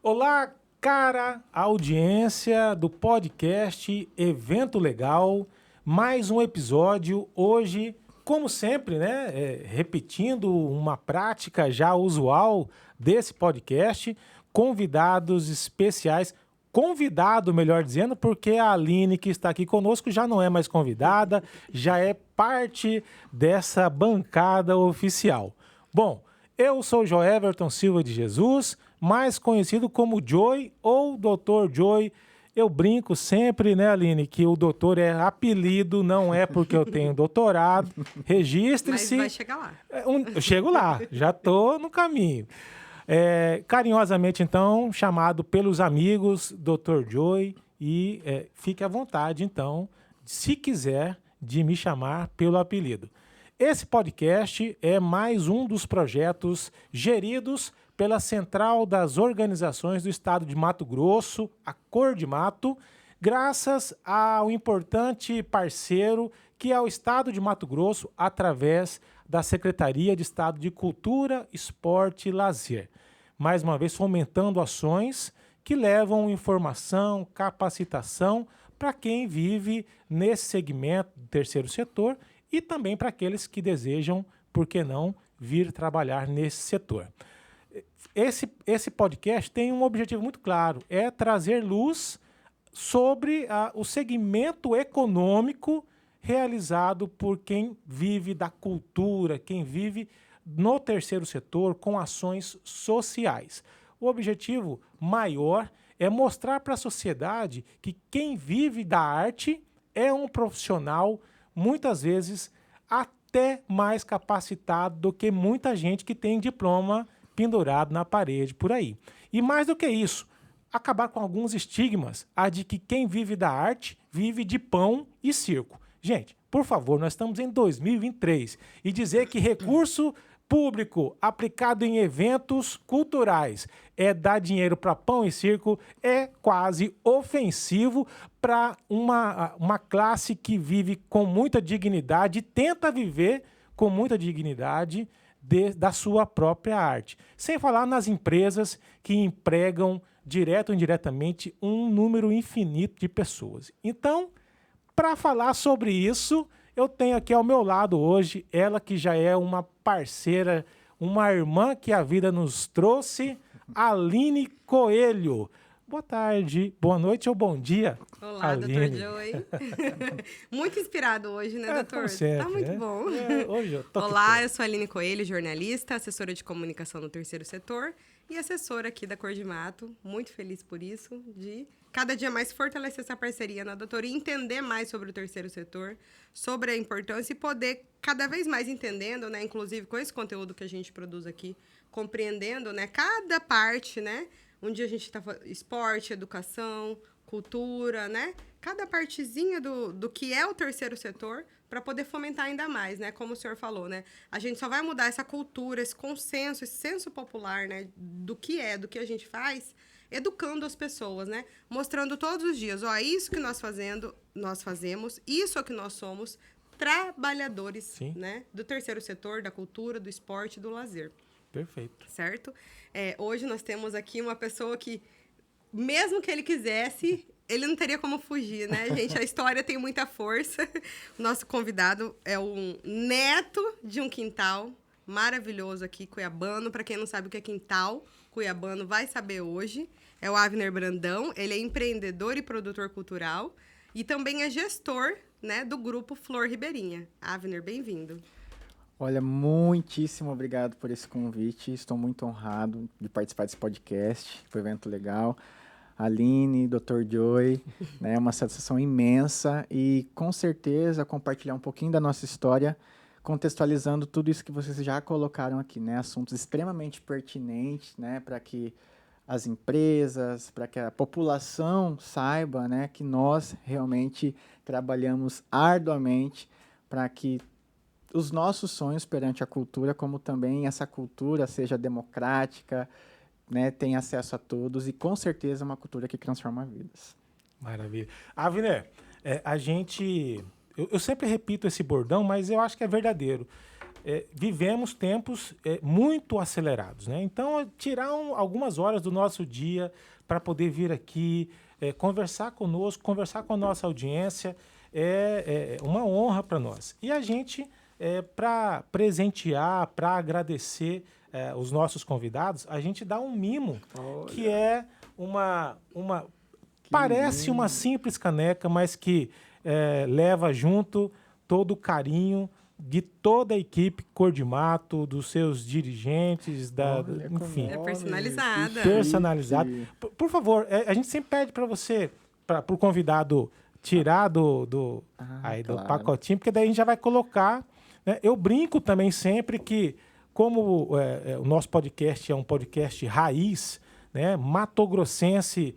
Olá, cara audiência do podcast Evento Legal. Mais um episódio hoje, como sempre, né? Repetindo uma prática já usual desse podcast, convidados especiais. Convidado, melhor dizendo, porque a Aline, que está aqui conosco, já não é mais convidada, já é parte dessa bancada oficial. Bom, eu sou Joeverton Silva de Jesus, mais conhecido como Joey ou Dr. Joey. Eu brinco sempre, né, Aline, que o doutor é apelido, não é porque eu tenho doutorado. Registre-se. Mas vai chegar lá. Eu chego lá, já estou no caminho. Carinhosamente, então, chamado pelos amigos Dr. Joey, e fique à vontade, então, se quiser, de me chamar pelo apelido. Esse podcast é mais um dos projetos geridos pela Central das Organizações do Estado de Mato Grosso, a Cor de Mato, graças ao importante parceiro que é o Estado de Mato Grosso, através da Secretaria de Estado de Cultura, Esporte e Lazer. Mais uma vez, fomentando ações que levam informação, capacitação para quem vive nesse segmento do terceiro setor e também para aqueles que desejam, por que não, vir trabalhar nesse setor. Esse podcast tem um objetivo muito claro, é trazer luz sobre o segmento econômico realizado por quem vive da cultura, quem vive no terceiro setor com ações sociais. O objetivo maior é mostrar para a sociedade que quem vive da arte é um profissional, muitas vezes, até mais capacitado do que muita gente que tem diploma pendurado na parede por aí. E mais do que isso, acabar com alguns estigmas, a de que quem vive da arte vive de pão e circo. Gente, por favor, nós estamos em 2023 e dizer que recurso público aplicado em eventos culturais é dar dinheiro para pão e circo é quase ofensivo para uma classe que vive com muita dignidade e tenta viver com muita dignidade da sua própria arte. Sem falar nas empresas que empregam direto ou indiretamente um número infinito de pessoas. Então, para falar sobre isso, eu tenho aqui ao meu lado hoje ela que já é uma parceira, uma irmã que a vida nos trouxe, Aline Coelho. Boa tarde, boa noite ou bom dia, Olá, Aline. Dr. Joey. Muito inspirado hoje, né, doutor? Como sempre, Tá muito bom. Hoje eu tô Olá, eu sou a Aline Coelho, jornalista, assessora de comunicação no terceiro setor e assessora aqui da Cor de Mato. Muito feliz por isso, de cada dia mais fortalecer essa parceria na doutora e entender mais sobre o terceiro setor, sobre a importância e poder cada vez mais entendendo, né, inclusive com esse conteúdo que a gente produz aqui, compreendendo, né, cada parte, né, um dia a gente está esporte, educação, cultura, né? Cada partezinha do que é o terceiro setor para poder fomentar ainda mais, né? Como o senhor falou, né? A gente só vai mudar essa cultura, esse consenso, esse senso popular, né? Do que a gente faz, educando as pessoas, né? Mostrando todos os dias, ó, isso que nós fazemos, isso é o que nós somos, trabalhadores, Sim. né? Do terceiro setor, da cultura, do esporte, do lazer. Perfeito. Certo? Hoje nós temos aqui uma pessoa que, mesmo que ele quisesse, ele não teria como fugir, né, gente? A história tem muita força. O nosso convidado é um neto de um quintal maravilhoso aqui, cuiabano. Para quem não sabe o que é quintal cuiabano, vai saber hoje. É o Avner Brandão. Ele é empreendedor e produtor cultural e também é gestor, né, do grupo Flor Ribeirinha. Avner, bem-vindo. Olha, muitíssimo obrigado por esse convite. Estou muito honrado de participar desse podcast. Foi um evento legal. Aline, Dr. Joey, né, uma satisfação imensa e, com certeza, compartilhar um pouquinho da nossa história, contextualizando tudo isso que vocês já colocaram aqui, né? Assuntos extremamente pertinentes, né, para que as empresas, para que a população saiba, né, que nós realmente trabalhamos arduamente para que os nossos sonhos perante a cultura, como também essa cultura seja democrática, né, tenha acesso a todos e, com certeza, uma cultura que transforma vidas. Maravilha. Avner, a gente... Eu sempre repito esse bordão, mas eu acho que é verdadeiro. vivemos tempos muito acelerados, né? Então, tirar algumas horas do nosso dia para poder vir aqui, conversar conosco, conversar com a nossa audiência, é uma honra para nós. E a gente, para presentear, para agradecer os nossos convidados, a gente dá um mimo, que é parece uma simples caneca, mas que leva junto todo o carinho de toda a equipe Cor de Mato, dos seus dirigentes, enfim. É personalizada. Personalizado. Por favor, a gente sempre pede para você, para o convidado tirar do pacotinho, porque daí a gente já vai colocar. Né? Eu brinco também sempre que, como o nosso podcast é um podcast raiz, né, matogrossense,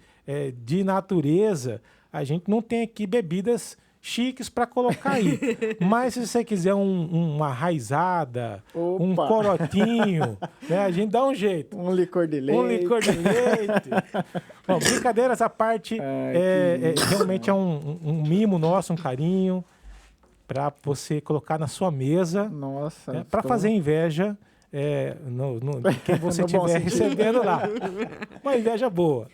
de natureza, a gente não tem aqui bebidas chiques para colocar aí. Mas se você quiser uma raizada, um corotinho, né, a gente dá um jeito. Um licor de leite. Um licor de leite. Bom, brincadeiras à parte, realmente é um mimo nosso, um carinho, para você colocar na sua mesa. Nossa. Para fazer inveja quem você estiver recebendo lá. Uma inveja boa.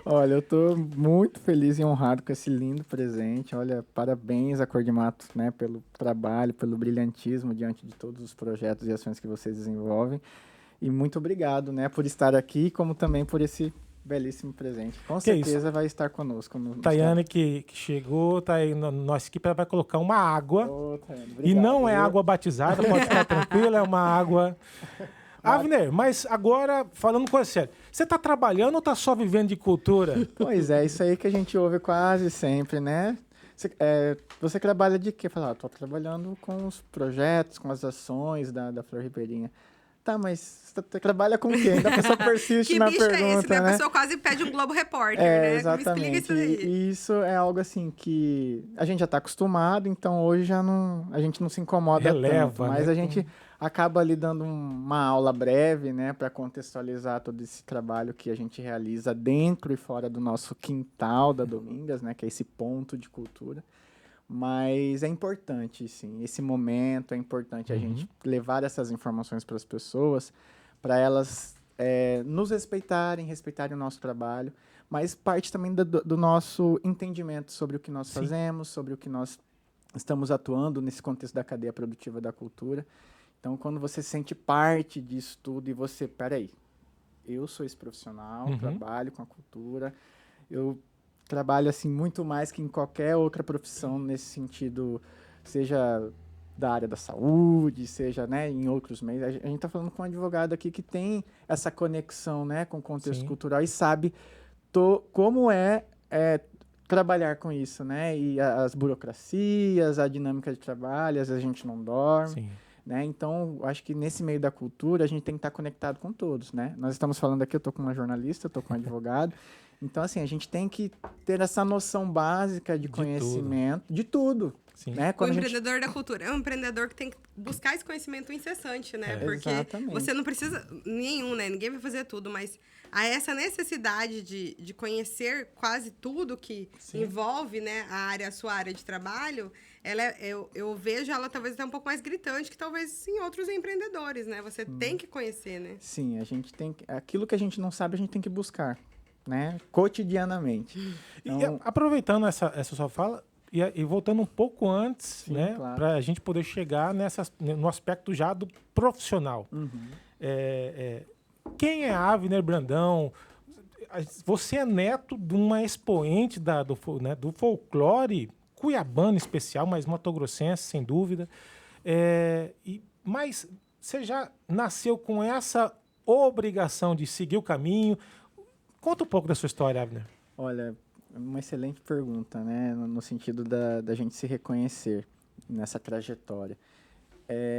Olha, eu estou muito feliz e honrado com esse lindo presente. Olha, parabéns a Cor de Mato, né, pelo trabalho, pelo brilhantismo diante de todos os projetos e ações que vocês desenvolvem. E muito obrigado, né, por estar aqui, como também por esse belíssimo presente. Com certeza vai estar conosco. Tayane, que chegou, tá aí na nossa equipe, ela vai colocar uma água. Tayane, obrigado, e não é água batizada, pode ficar tranquila, é uma água... Avner, mas agora, falando coisa séria, você está trabalhando ou está só vivendo de cultura? Pois é, isso aí que a gente ouve quase sempre, né? Você trabalha de quê? Fala, estou trabalhando com os projetos, com as ações da Flor Ribeirinha. Tá, mas você trabalha com o quê? Ainda a pessoa persiste na pergunta, Que bicho é esse, né? né? A pessoa quase pede um Globo Repórter, né? Exatamente. Me explica isso aí. E isso é algo assim que a gente já está acostumado, então hoje a gente não se incomoda tanto. Mas né? A gente acaba ali dando uma aula breve, né, para contextualizar todo esse trabalho que a gente realiza dentro e fora do nosso quintal da Domingas, né, que é esse ponto de cultura. Mas é importante, sim, esse momento é importante a gente levar essas informações para as pessoas, para elas nos respeitarem o nosso trabalho, mas parte também do nosso entendimento sobre o que nós fazemos, sobre o que nós estamos atuando nesse contexto da cadeia produtiva da cultura. Então, quando você sente parte disso tudo e você, peraí, eu sou esse profissional, trabalho com a cultura, eu trabalho assim muito mais que em qualquer outra profissão nesse sentido, seja da área da saúde, seja, né, em outros meios. A gente está falando com um advogado aqui que tem essa conexão, né, com o contexto cultural e sabe como é trabalhar com isso, né, e as burocracias, a dinâmica de trabalho, às vezes a gente não dorme. Sim. Né? Então, acho que nesse meio da cultura a gente tem que estar conectado com todos, né? Nós estamos falando aqui, eu estou com uma jornalista, eu estou com um advogado. Então, assim, a gente tem que ter essa noção básica de conhecimento de tudo. Sim. Né? O empreendedor da cultura é um empreendedor que tem que buscar esse conhecimento incessante, né? Porque exatamente. você não precisa... Nenhum, né? Ninguém vai fazer tudo, mas há essa necessidade de conhecer quase tudo que envolve, né, a sua área de trabalho, eu vejo ela talvez até um pouco mais gritante que talvez em outros empreendedores, né? Você tem que conhecer, né? Sim, a gente tem que... Aquilo que a gente não sabe, a gente tem que buscar, né? Cotidianamente. Então, e aproveitando essa sua fala, e voltando um pouco antes, né, claro. para a gente poder chegar no aspecto já do profissional. Quem é Avner Brandão? Você é neto de uma expoente do folclore cuiabano especial, mas matogrossense, sem dúvida. Mas você já nasceu com essa obrigação de seguir o caminho. Conta um pouco da sua história, Avner. Olha, uma excelente pergunta, né? No sentido da gente se reconhecer nessa trajetória.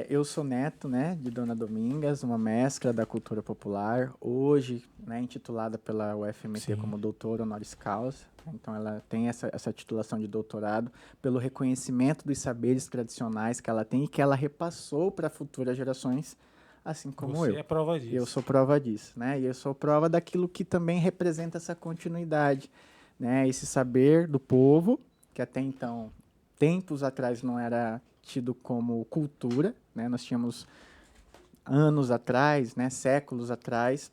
Eu sou neto, né, de Dona Domingas, uma mestra da cultura popular, hoje, né, intitulada pela UFMT como doutora honoris causa. Então, ela tem essa titulação de doutorado pelo reconhecimento dos saberes tradicionais que ela tem e que ela repassou para futuras gerações, assim como eu. Você é prova disso. Eu sou prova disso, né? E eu sou prova daquilo que também representa essa continuidade, né? Esse saber do povo, que até então, tempos atrás, não era tido como cultura, né? Nós tínhamos anos atrás, né, séculos atrás,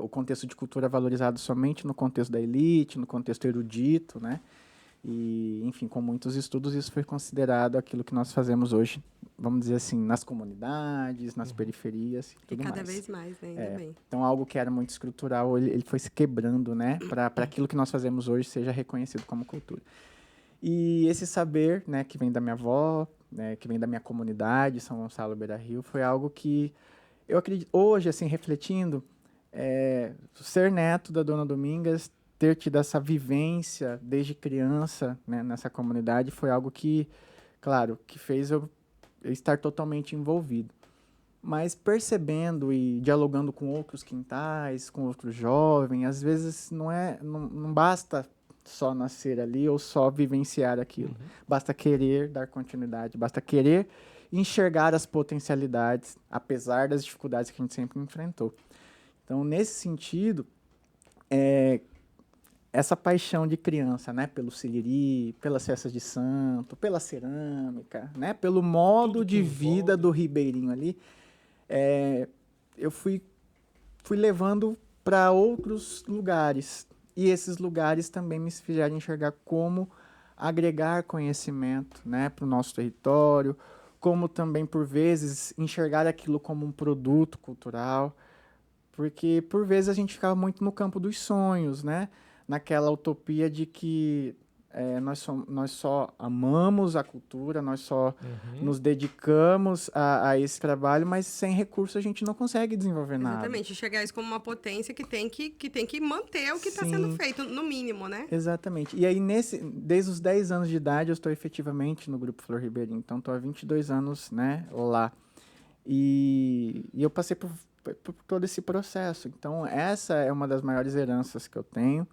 o contexto de cultura valorizado somente no contexto da elite, no contexto erudito, né? E, enfim, com muitos estudos, isso foi considerado aquilo que nós fazemos hoje, vamos dizer assim, nas comunidades, nas periferias e tudo mais. E cada vez mais, né? Ainda bem. Então, algo que era muito estrutural, ele foi se quebrando, né? Para aquilo que nós fazemos hoje seja reconhecido como cultura. E esse saber, né, que vem da minha avó, né, que vem da minha comunidade, São Gonçalo Beira-Rio, foi algo que eu acredito, hoje, assim, refletindo, ser neto da Dona Domingas, ter tido essa vivência desde criança, né, nessa comunidade, foi algo que, claro, que fez eu estar totalmente envolvido. Mas percebendo e dialogando com outros quintais, com outros jovens, às vezes não basta só nascer ali ou só vivenciar aquilo. Basta querer dar continuidade, basta querer enxergar as potencialidades, apesar das dificuldades que a gente sempre enfrentou. Então, nesse sentido, essa paixão de criança, né, pelo siriri, pelas festas de santo, pela cerâmica, né, pelo modo de vida do ribeirinho ali, eu fui levando para outros lugares. E esses lugares também me fizeram enxergar como agregar conhecimento, né, para o nosso território, como também, por vezes, enxergar aquilo como um produto cultural, porque, por vezes, a gente ficava muito no campo dos sonhos, né, naquela utopia de que nós só amamos a cultura, nós só nos dedicamos a esse trabalho, mas sem recurso a gente não consegue desenvolver nada. Exatamente, enxergar isso como uma potência que tem que manter o que está sendo feito, no mínimo, né? Exatamente. E aí, desde os 10 anos de idade, eu estou efetivamente no Grupo Flor Ribeirinho, então estou há 22 anos, né, lá. E eu passei por todo esse processo. Então, essa é uma das maiores heranças que eu tenho.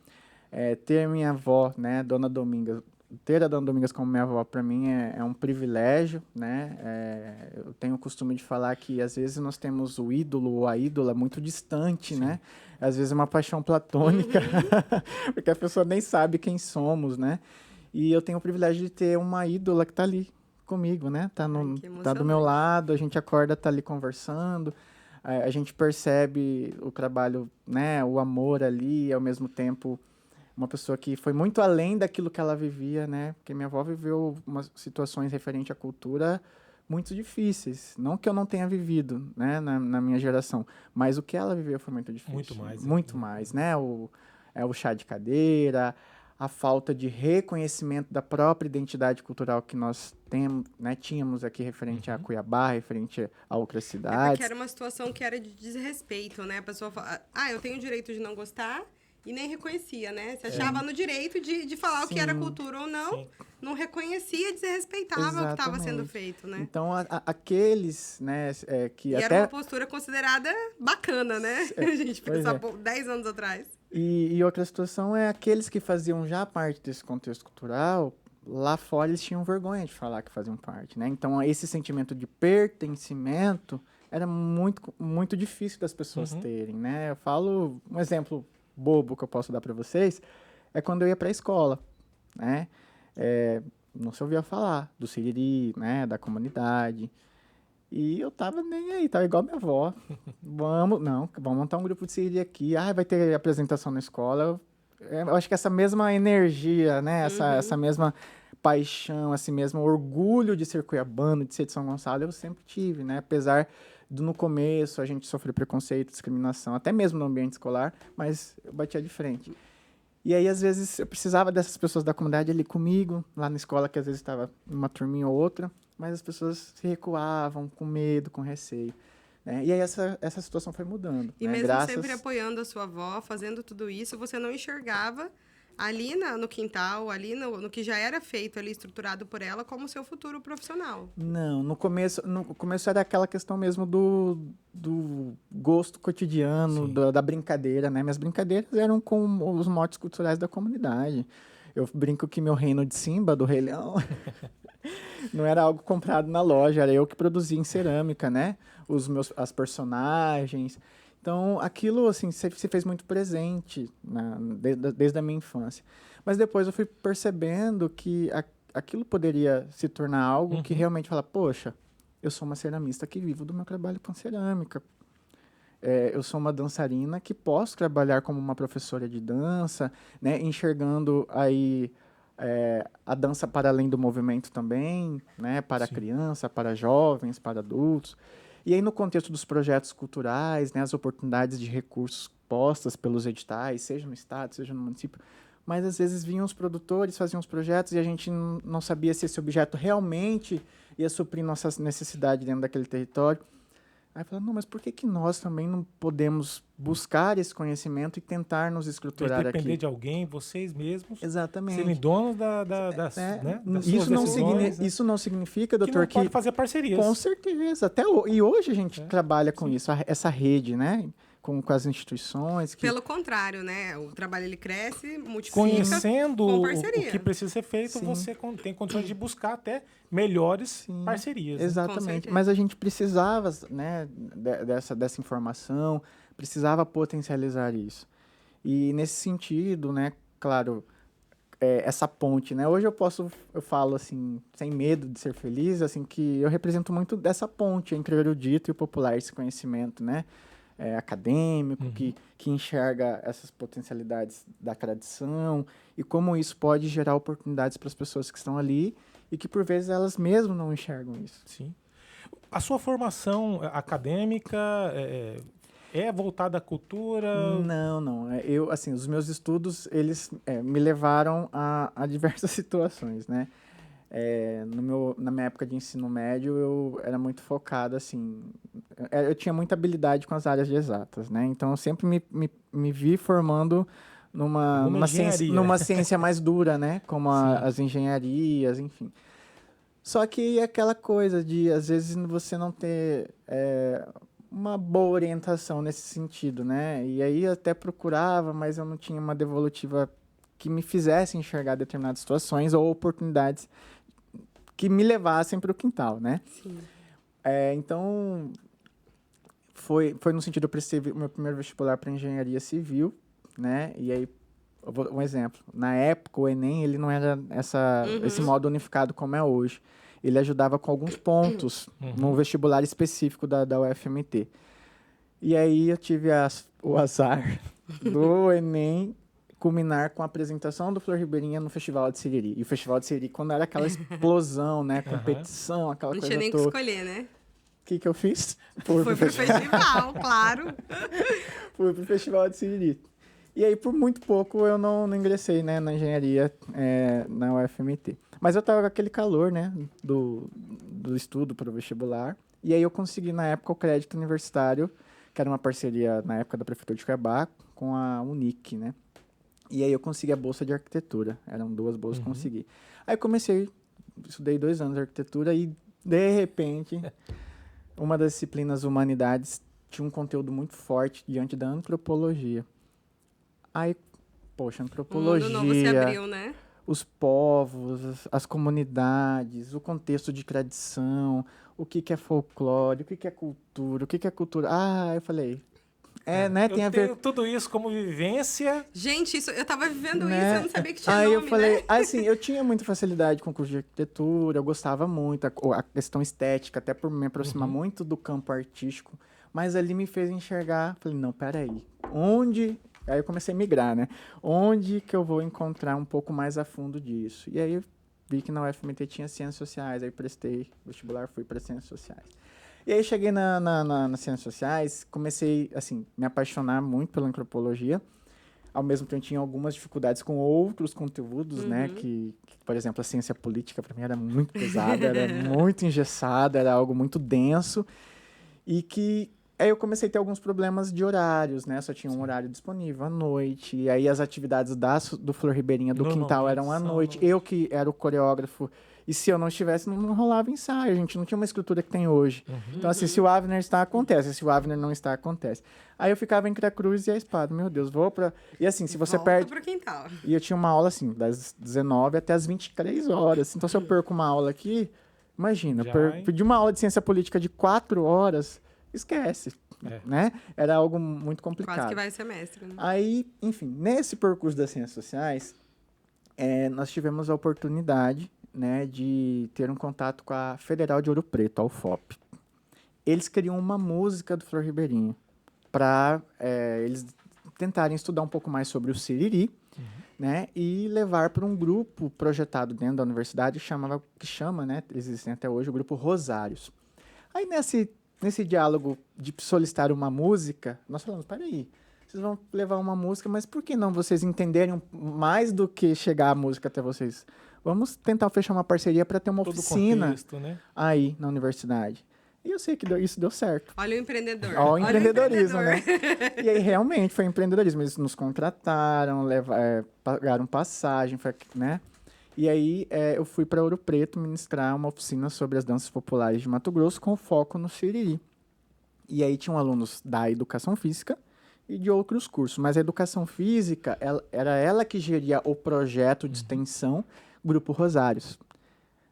Ter minha avó, né, Dona Domingas, ter a Dona Domingas como minha avó, para mim, é um privilégio, né? Eu tenho o costume de falar que, às vezes, nós temos o ídolo ou a ídola muito distante, né? Às vezes é uma paixão platônica, porque a pessoa nem sabe quem somos, né? E eu tenho o privilégio de ter uma ídola que está ali comigo, né? Tá do meu lado, a gente acorda, tá ali conversando, a gente percebe o trabalho, né? O amor ali, ao mesmo tempo uma pessoa que foi muito além daquilo que ela vivia, né? Porque minha avó viveu umas situações referentes à cultura muito difíceis. Não que eu não tenha vivido, né, na minha geração, mas o que ela viveu foi muito difícil. Muito mais. Muito mais, né? O chá de cadeira, a falta de reconhecimento da própria identidade cultural que nós tínhamos aqui referente a Cuiabá, referente a outras cidades. Porque era uma situação que era de desrespeito, né? A pessoa fala, eu tenho o direito de não gostar, e nem reconhecia, né? Você achava no direito de falar o que era cultura ou não, não reconhecia, desrespeitava o que estava sendo feito, né? Então, aqueles, né, que e até... era uma postura considerada bacana, né? A gente pensar 10 anos atrás. E outra situação é aqueles que faziam já parte desse contexto cultural, lá fora eles tinham vergonha de falar que faziam parte, né? Então, esse sentimento de pertencimento era muito, muito difícil das pessoas terem, né? Eu falo um exemplo bobo que eu posso dar para vocês, é quando eu ia para a escola, né? Não se ouvia falar do siriri, né? Da comunidade. E eu tava nem aí, tava igual minha avó. Vamos montar um grupo de siriri aqui. Vai ter apresentação na escola. Eu acho que essa mesma energia, né? Essa mesma paixão, esse mesmo orgulho de ser cuiabano, de ser de São Gonçalo, eu sempre tive, né? Apesar no começo a gente sofreu preconceito, discriminação, até mesmo no ambiente escolar, mas eu batia de frente. E aí, às vezes, eu precisava dessas pessoas da comunidade ali comigo, lá na escola, que às vezes estava uma turminha ou outra, mas as pessoas se recuavam com medo, com receio, né? E aí essa situação foi mudando. E né? mesmo sempre apoiando a sua avó, fazendo tudo isso, você não enxergava ali no quintal, ali no que já era feito ali, estruturado por ela, como seu futuro profissional. Não, no começo era aquela questão mesmo do gosto cotidiano, da brincadeira, né? Minhas brincadeiras eram com os motes culturais da comunidade. Eu brinco que meu reino de Simba, do Rei Leão, não era algo comprado na loja, era eu que produzia em cerâmica, né? As personagens. Então, aquilo, assim, se fez muito presente desde a minha infância. Mas depois eu fui percebendo que aquilo poderia se tornar algo que realmente fala, poxa, eu sou uma ceramista que vivo do meu trabalho com cerâmica. Eu sou uma dançarina que posso trabalhar como uma professora de dança, né, enxergando aí a dança para além do movimento também, né, para a criança, para jovens, para adultos. E aí, no contexto dos projetos culturais, né, as oportunidades de recursos postas pelos editais, seja no estado, seja no município, mas às vezes vinham os produtores, faziam os projetos e a gente não sabia se esse objeto realmente ia suprir nossa necessidade dentro daquele território. Aí falando, não, mas por que nós também não podemos buscar esse conhecimento e tentar nos estruturar aqui? Depender de alguém, vocês mesmos, Exatamente. serem donos das Isso não, decisões, isso não significa, doutor, que não pode fazer parcerias. Com certeza. E hoje a gente trabalha com isso, essa rede, né? Com as instituições. Pelo contrário, né? O trabalho ele cresce, multiplica conhecendo com o parceria. que precisa ser feito, você tem condições de buscar até melhores parcerias. Exatamente. Mas a gente precisava, né, dessa informação, precisava potencializar isso. E nesse sentido, né, claro, essa ponte, né? Hoje eu falo assim, sem medo de ser feliz, assim, que eu represento muito dessa ponte entre o erudito e o popular, esse conhecimento, né? Acadêmico, que enxerga essas potencialidades da tradição e como isso pode gerar oportunidades para as pessoas que estão ali e que, por vezes, elas mesmas não enxergam isso. Sim. A sua formação acadêmica é voltada à cultura? Não. Assim, os meus estudos, eles me levaram a diversas situações, né? Na minha época de ensino médio, eu era muito focado, assim... Eu tinha muita habilidade com as áreas de exatas, né? Então, eu sempre me vi formando numa ciência mais dura, né? Como as engenharias, enfim. Só que aquela coisa de, às vezes, você não ter uma boa orientação nesse sentido, né? E aí eu até procurava, mas eu não tinha uma devolutiva que me fizesse enxergar determinadas situações ou oportunidades que me levassem para o quintal, né? Sim. Então, foi no sentido, eu prestei o meu primeiro vestibular para engenharia civil, né? E aí, um exemplo, na época o Enem, ele não era esse modo unificado como é hoje. Ele ajudava com alguns pontos no vestibular específico da UFMT. E aí eu tive o azar do Enem culminar com a apresentação do Flor Ribeirinha no Festival de Siriri. E o Festival de Siriri, quando era aquela explosão, né? Competição, aquela coisa toda. Não tinha nem que escolher, né? O que eu fiz? Foi pro festival, claro. Fui pro Festival de Siriri. E aí, por muito pouco, eu não ingressei, né, na engenharia na UFMT. Mas eu tava com aquele calor, né, do estudo para o vestibular. E aí eu consegui, na época, o crédito universitário, que era uma parceria, na época, da Prefeitura de Cuiabá, com a Unic, né? E aí eu consegui a bolsa de arquitetura. Eram 2 bolsas que eu consegui. Aí eu comecei, estudei 2 anos de arquitetura e, de repente, uma das disciplinas humanidades tinha um conteúdo muito forte diante da antropologia. Aí, poxa, antropologia... O mundo novo se abriu, né? Os povos, as comunidades, o contexto de tradição, o que é folclore, o que é cultura, o que é cultura... eu falei... né? Tem a ver... tudo isso como vivência. Gente, eu tava vivendo né? isso, eu não sabia que tinha Aí nome, eu falei, né? assim, eu tinha muita facilidade com o curso de arquitetura, eu gostava muito, a questão estética, até por me aproximar muito do campo artístico, mas ali me fez enxergar, falei, não, peraí, Aí eu comecei a migrar, né? Onde que eu vou encontrar um pouco mais a fundo disso? E aí eu vi que na UFMT tinha ciências sociais, aí prestei vestibular, fui para ciências sociais. E aí cheguei nas ciências sociais, comecei, assim, me apaixonar muito pela antropologia. Ao mesmo tempo, tinha algumas dificuldades com outros conteúdos, né? Que, por exemplo, a ciência política, para mim, era muito pesada, era muito engessada, era algo muito denso. E que... Aí eu comecei a ter alguns problemas de horários, né? Só tinha um horário disponível à noite. E aí as atividades do Flor Ribeirinha, do quintal, eram à noite. Eu que era o coreógrafo. E se eu não estivesse, não rolava ensaio. A gente não tinha uma estrutura que tem hoje. Então, assim, se o Avner está, acontece. Se o Avner não está, acontece. Aí eu ficava entre a cruz e a espada. Meu Deus, vou pra... E assim, se você perde... Pro quintal. E eu tinha uma aula, assim, das 19 até as 23 horas. Então, se eu perco uma aula aqui... Imagina, perdi uma aula de ciência política de 4 horas... Esquece, né? Era algo muito complicado. Quase que vai semestre, né? Aí, enfim, nesse percurso das ciências sociais, nós tivemos a oportunidade, né, de ter um contato com a Federal de Ouro Preto, a UFOP. Eles queriam uma música do Flor Ribeirinho para eles tentarem estudar um pouco mais sobre o Siriri, né, e levar para um grupo projetado dentro da universidade que chama, né, existem até hoje, o grupo Rosários. Aí nesse diálogo de solicitar uma música, nós falamos, peraí, vocês vão levar uma música, mas por que não vocês entenderem mais do que chegar a música até vocês? Vamos tentar fechar uma parceria para ter uma Todo oficina contexto, né? aí na universidade. E eu sei que isso deu certo. Olha o empreendedor. Ó, o Olha empreendedorismo, empreendedor. né? E aí, realmente, foi empreendedorismo. Eles nos contrataram, pagaram passagem, né? E aí, eu fui para Ouro Preto ministrar uma oficina sobre as danças populares de Mato Grosso com foco no Siriri. E aí, tinham alunos da Educação Física e de outros cursos. Mas a Educação Física, era ela que geria o projeto de extensão Grupo Rosários,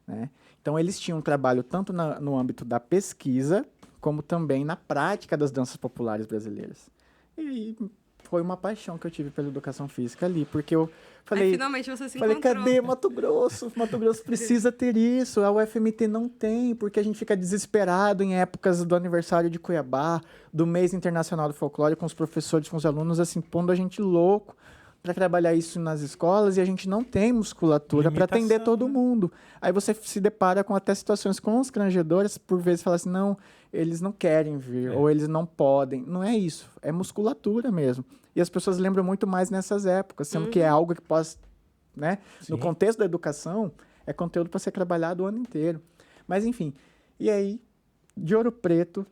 né? Então, eles tinham um trabalho tanto no âmbito da pesquisa, como também na prática das danças populares brasileiras. E aí, foi uma paixão que eu tive pela educação física ali, porque eu falei... Aí, finalmente você se falei, encontrou. cadê Mato Grosso? Mato Grosso precisa ter isso, a UFMT não tem, porque a gente fica desesperado em épocas do aniversário de Cuiabá, do mês internacional do folclore, com os professores, com os alunos, assim, pondo a gente louco para trabalhar isso nas escolas, e a gente não tem musculatura para atender todo mundo. Aí você se depara com até situações constrangedoras, por vezes fala assim, não, eles não querem vir, ou eles não podem. Não é isso, é musculatura mesmo. E as pessoas lembram muito mais nessas épocas, sendo que é algo que pode, né? No contexto da educação, é conteúdo para ser trabalhado o ano inteiro. Mas, enfim, e aí, de Ouro Preto,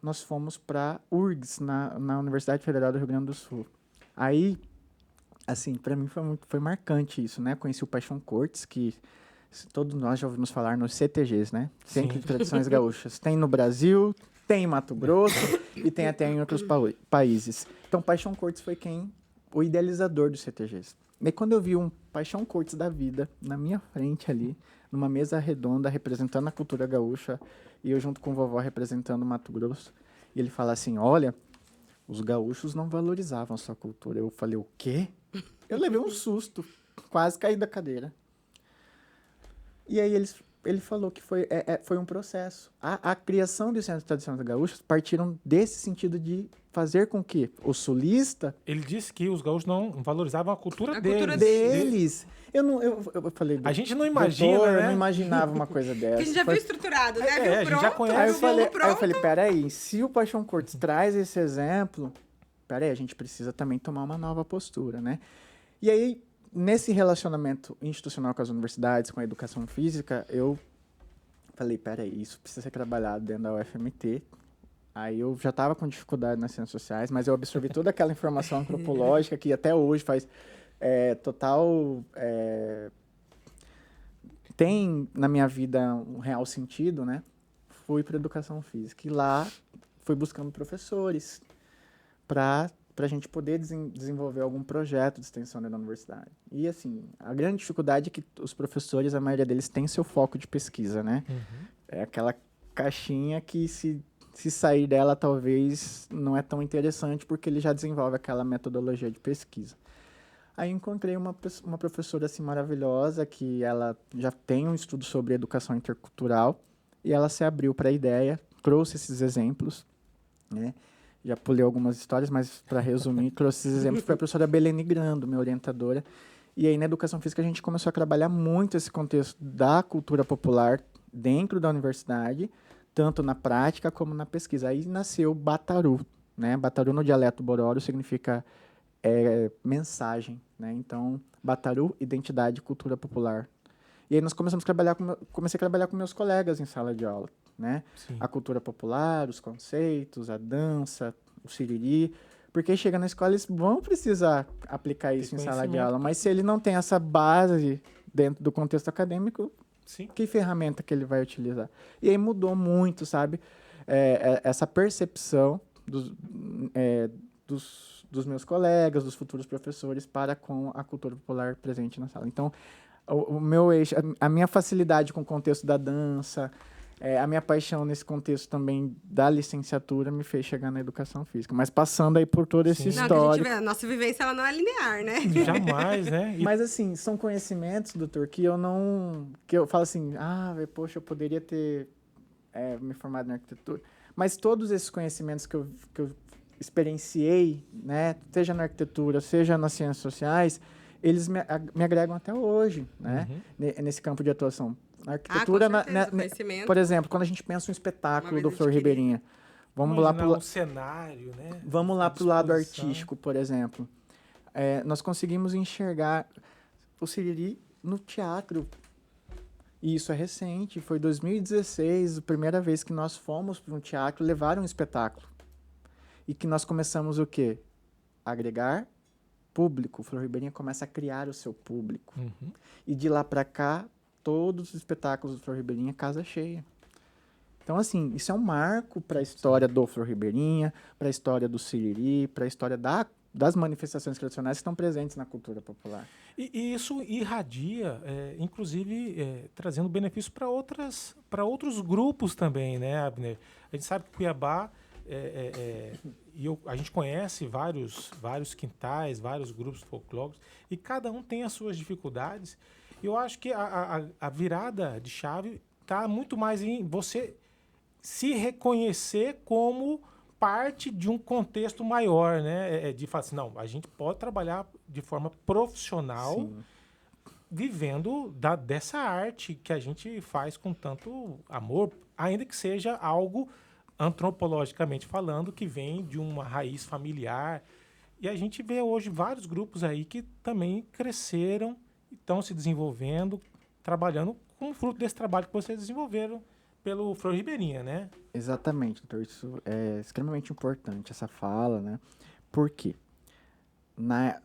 nós fomos para URGS, na Universidade Federal do Rio Grande do Sul. Aí, assim, para mim foi marcante isso, né? Conheci o Paixão Cortes, que todos nós já ouvimos falar nos CTGs, né? Centro de Tradições Gaúchas. Tem no Brasil, tem em Mato Grosso e tem até em outros países. Então, Paixão Cortes foi o idealizador dos CTGs. E quando eu vi um Paixão Cortes da vida na minha frente ali, numa mesa redonda representando a cultura gaúcha, e eu junto com o vovó representando Mato Grosso, e ele fala assim, olha, os gaúchos não valorizavam a sua cultura. Eu falei, o quê? Eu levei um susto, quase caí da cadeira. E aí ele falou que foi um processo. A criação do Centro de Tradições Gaúchas partiram desse sentido de fazer com que o sulista... Ele disse que os gaúchos não valorizavam a cultura deles. Eu falei... A gente não imagina, né? Eu não imaginava uma coisa dessa. Porque a gente já viu estruturado, né? A gente já conhece. Aí eu falei, peraí, se o Paixão Cortes traz esse exemplo, peraí, a gente precisa também tomar uma nova postura, né? E aí, nesse relacionamento institucional com as universidades, com a educação física, eu falei, peraí, isso precisa ser trabalhado dentro da UFMT. Aí eu já estava com dificuldade nas ciências sociais, mas eu absorvi toda aquela informação antropológica que até hoje faz total... tem na minha vida um real sentido, né? Fui para educação física e lá fui buscando professores para a gente poder desenvolver algum projeto de extensão da universidade. E, assim, a grande dificuldade é que os professores, a maioria deles, tem seu foco de pesquisa, né? É aquela caixinha que, se sair dela, talvez não é tão interessante, porque ele já desenvolve aquela metodologia de pesquisa. Aí encontrei uma professora, assim, maravilhosa, que ela já tem um estudo sobre educação intercultural, e ela se abriu para a ideia, trouxe esses exemplos, né? Já pulei algumas histórias, mas para resumir, trouxe esses exemplos. Foi a professora Belene Grando, minha orientadora. E aí, na educação física, a gente começou a trabalhar muito esse contexto da cultura popular dentro da universidade, tanto na prática como na pesquisa. Aí nasceu Bataru, né? Bataru no dialeto bororo significa mensagem, né? Então, Bataru, identidade, cultura popular. E aí nós começamos comecei a trabalhar com meus colegas em sala de aula, né? A cultura popular, os conceitos, a dança, o siriri, porque chega na escola eles vão precisar aplicar isso em sala de aula, mas se ele não tem essa base dentro do contexto acadêmico, que ferramenta que ele vai utilizar? E aí mudou muito, sabe? Essa percepção dos meus colegas, dos futuros professores para com a cultura popular presente na sala. Então, o meu eixo, a minha facilidade com o contexto da dança, a minha paixão nesse contexto também da licenciatura me fez chegar na educação física. Mas passando aí por todo esse Sim. Não, que a gente histórico. vê, a nossa vivência ela não é linear, né? Jamais, né? Mas assim, são conhecimentos, doutor, que eu não... Que eu falo assim, poxa, eu poderia ter me formado na arquitetura. Mas todos esses conhecimentos que eu experienciei, né? Seja na arquitetura, seja nas ciências sociais, eles me agregam até hoje, né? Nesse campo de atuação. Na arquitetura, com certeza, conhecimento. por exemplo, quando a gente pensa um espetáculo do Flor adquirido. Ribeirinha, vamos lá pro um cenário, né? Vamos lá A para o lado disposição. artístico, por exemplo. Nós conseguimos enxergar o Siriri no teatro. E isso é recente. Foi 2016, a primeira vez que nós fomos para um teatro levar um espetáculo. E que nós começamos o quê? Agregar público. O Flor Ribeirinha começa a criar o seu público. Uhum. E de lá para cá, todos os espetáculos do Flor Ribeirinha, casa cheia. Então, assim, isso é um marco para a história do Flor Ribeirinha, para a história do Siriri, para a história das manifestações tradicionais que estão presentes na cultura popular. E isso irradia, inclusive, trazendo benefícios para outros grupos também, né, Abner? A gente sabe que Cuiabá, a gente conhece vários quintais, vários grupos folclóricos, e cada um tem as suas dificuldades. Eu acho que a virada de chave está muito mais em você se reconhecer como parte de um contexto maior, né? De falar assim, não, a gente pode trabalhar de forma profissional, Sim. vivendo dessa arte que a gente faz com tanto amor, ainda que seja algo antropologicamente falando, que vem de uma raiz familiar. E a gente vê hoje vários grupos aí que também cresceram, estão se desenvolvendo, trabalhando com o fruto desse trabalho que vocês desenvolveram pelo Flor Ribeirinha, né? Exatamente, doutor. Isso é extremamente importante, essa fala, né? Por quê?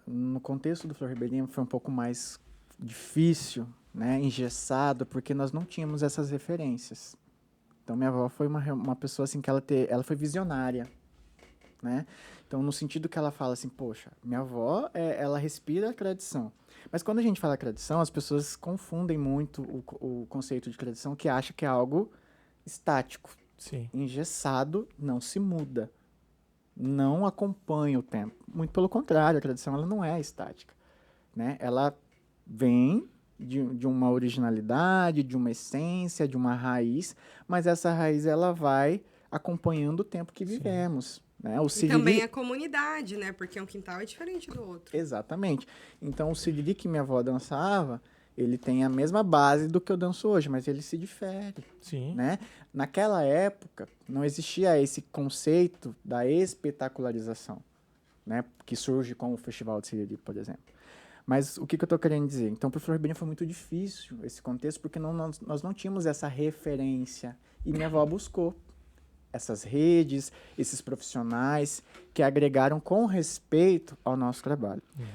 No contexto do Flor Ribeirinha foi um pouco mais difícil, né? Engessado, porque nós não tínhamos essas referências. Então, minha avó foi uma pessoa assim que ela foi visionária, né? Então, no sentido que ela fala assim, poxa, minha avó, ela respira a tradição. Mas quando a gente fala tradição, as pessoas confundem muito o conceito de tradição, que acha que é algo estático. Sim. Engessado não se muda, não acompanha o tempo. Muito pelo contrário, a tradição ela não é estática, né? Ela vem de uma originalidade, de uma essência, de uma raiz, mas essa raiz ela vai acompanhando o tempo que vivemos. Né? O E Siriri... também a comunidade, né? Porque um quintal é diferente do outro. Exatamente. Então, o Siriri que minha avó dançava, ele tem a mesma base do que eu danço hoje, mas ele se difere. Sim. Né? Naquela época, não existia esse conceito da espetacularização, né? Que surge com o Festival de Siriri, por exemplo. Mas o que eu estou querendo dizer? Então, para o Flor Ribeirinha foi muito difícil esse contexto, porque nós não tínhamos essa referência. E minha avó buscou essas redes, esses profissionais que agregaram com respeito ao nosso trabalho. Uhum.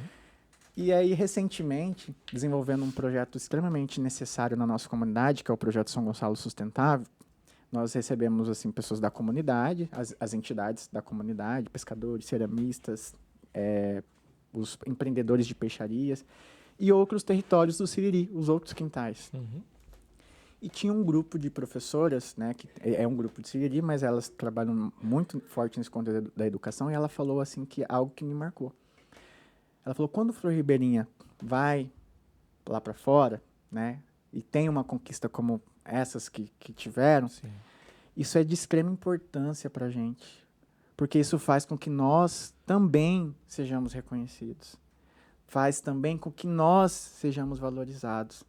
E aí, recentemente, desenvolvendo um projeto extremamente necessário na nossa comunidade, que é o Projeto São Gonçalo Sustentável, nós recebemos assim, pessoas da comunidade, as entidades da comunidade, pescadores, ceramistas, os empreendedores de peixarias e outros territórios do Siriri, os outros quintais. Uhum. E tinha um grupo de professoras, né, que é um grupo de Siriri, mas elas trabalham muito forte nesse conteúdo da educação, e ela falou assim que algo que me marcou. Ela falou, quando o Flor Ribeirinha vai lá para fora, né, e tem uma conquista como essas que tiveram, Sim. Isso é de extrema importância para a gente, porque isso faz com que nós também sejamos reconhecidos, faz também com que nós sejamos valorizados.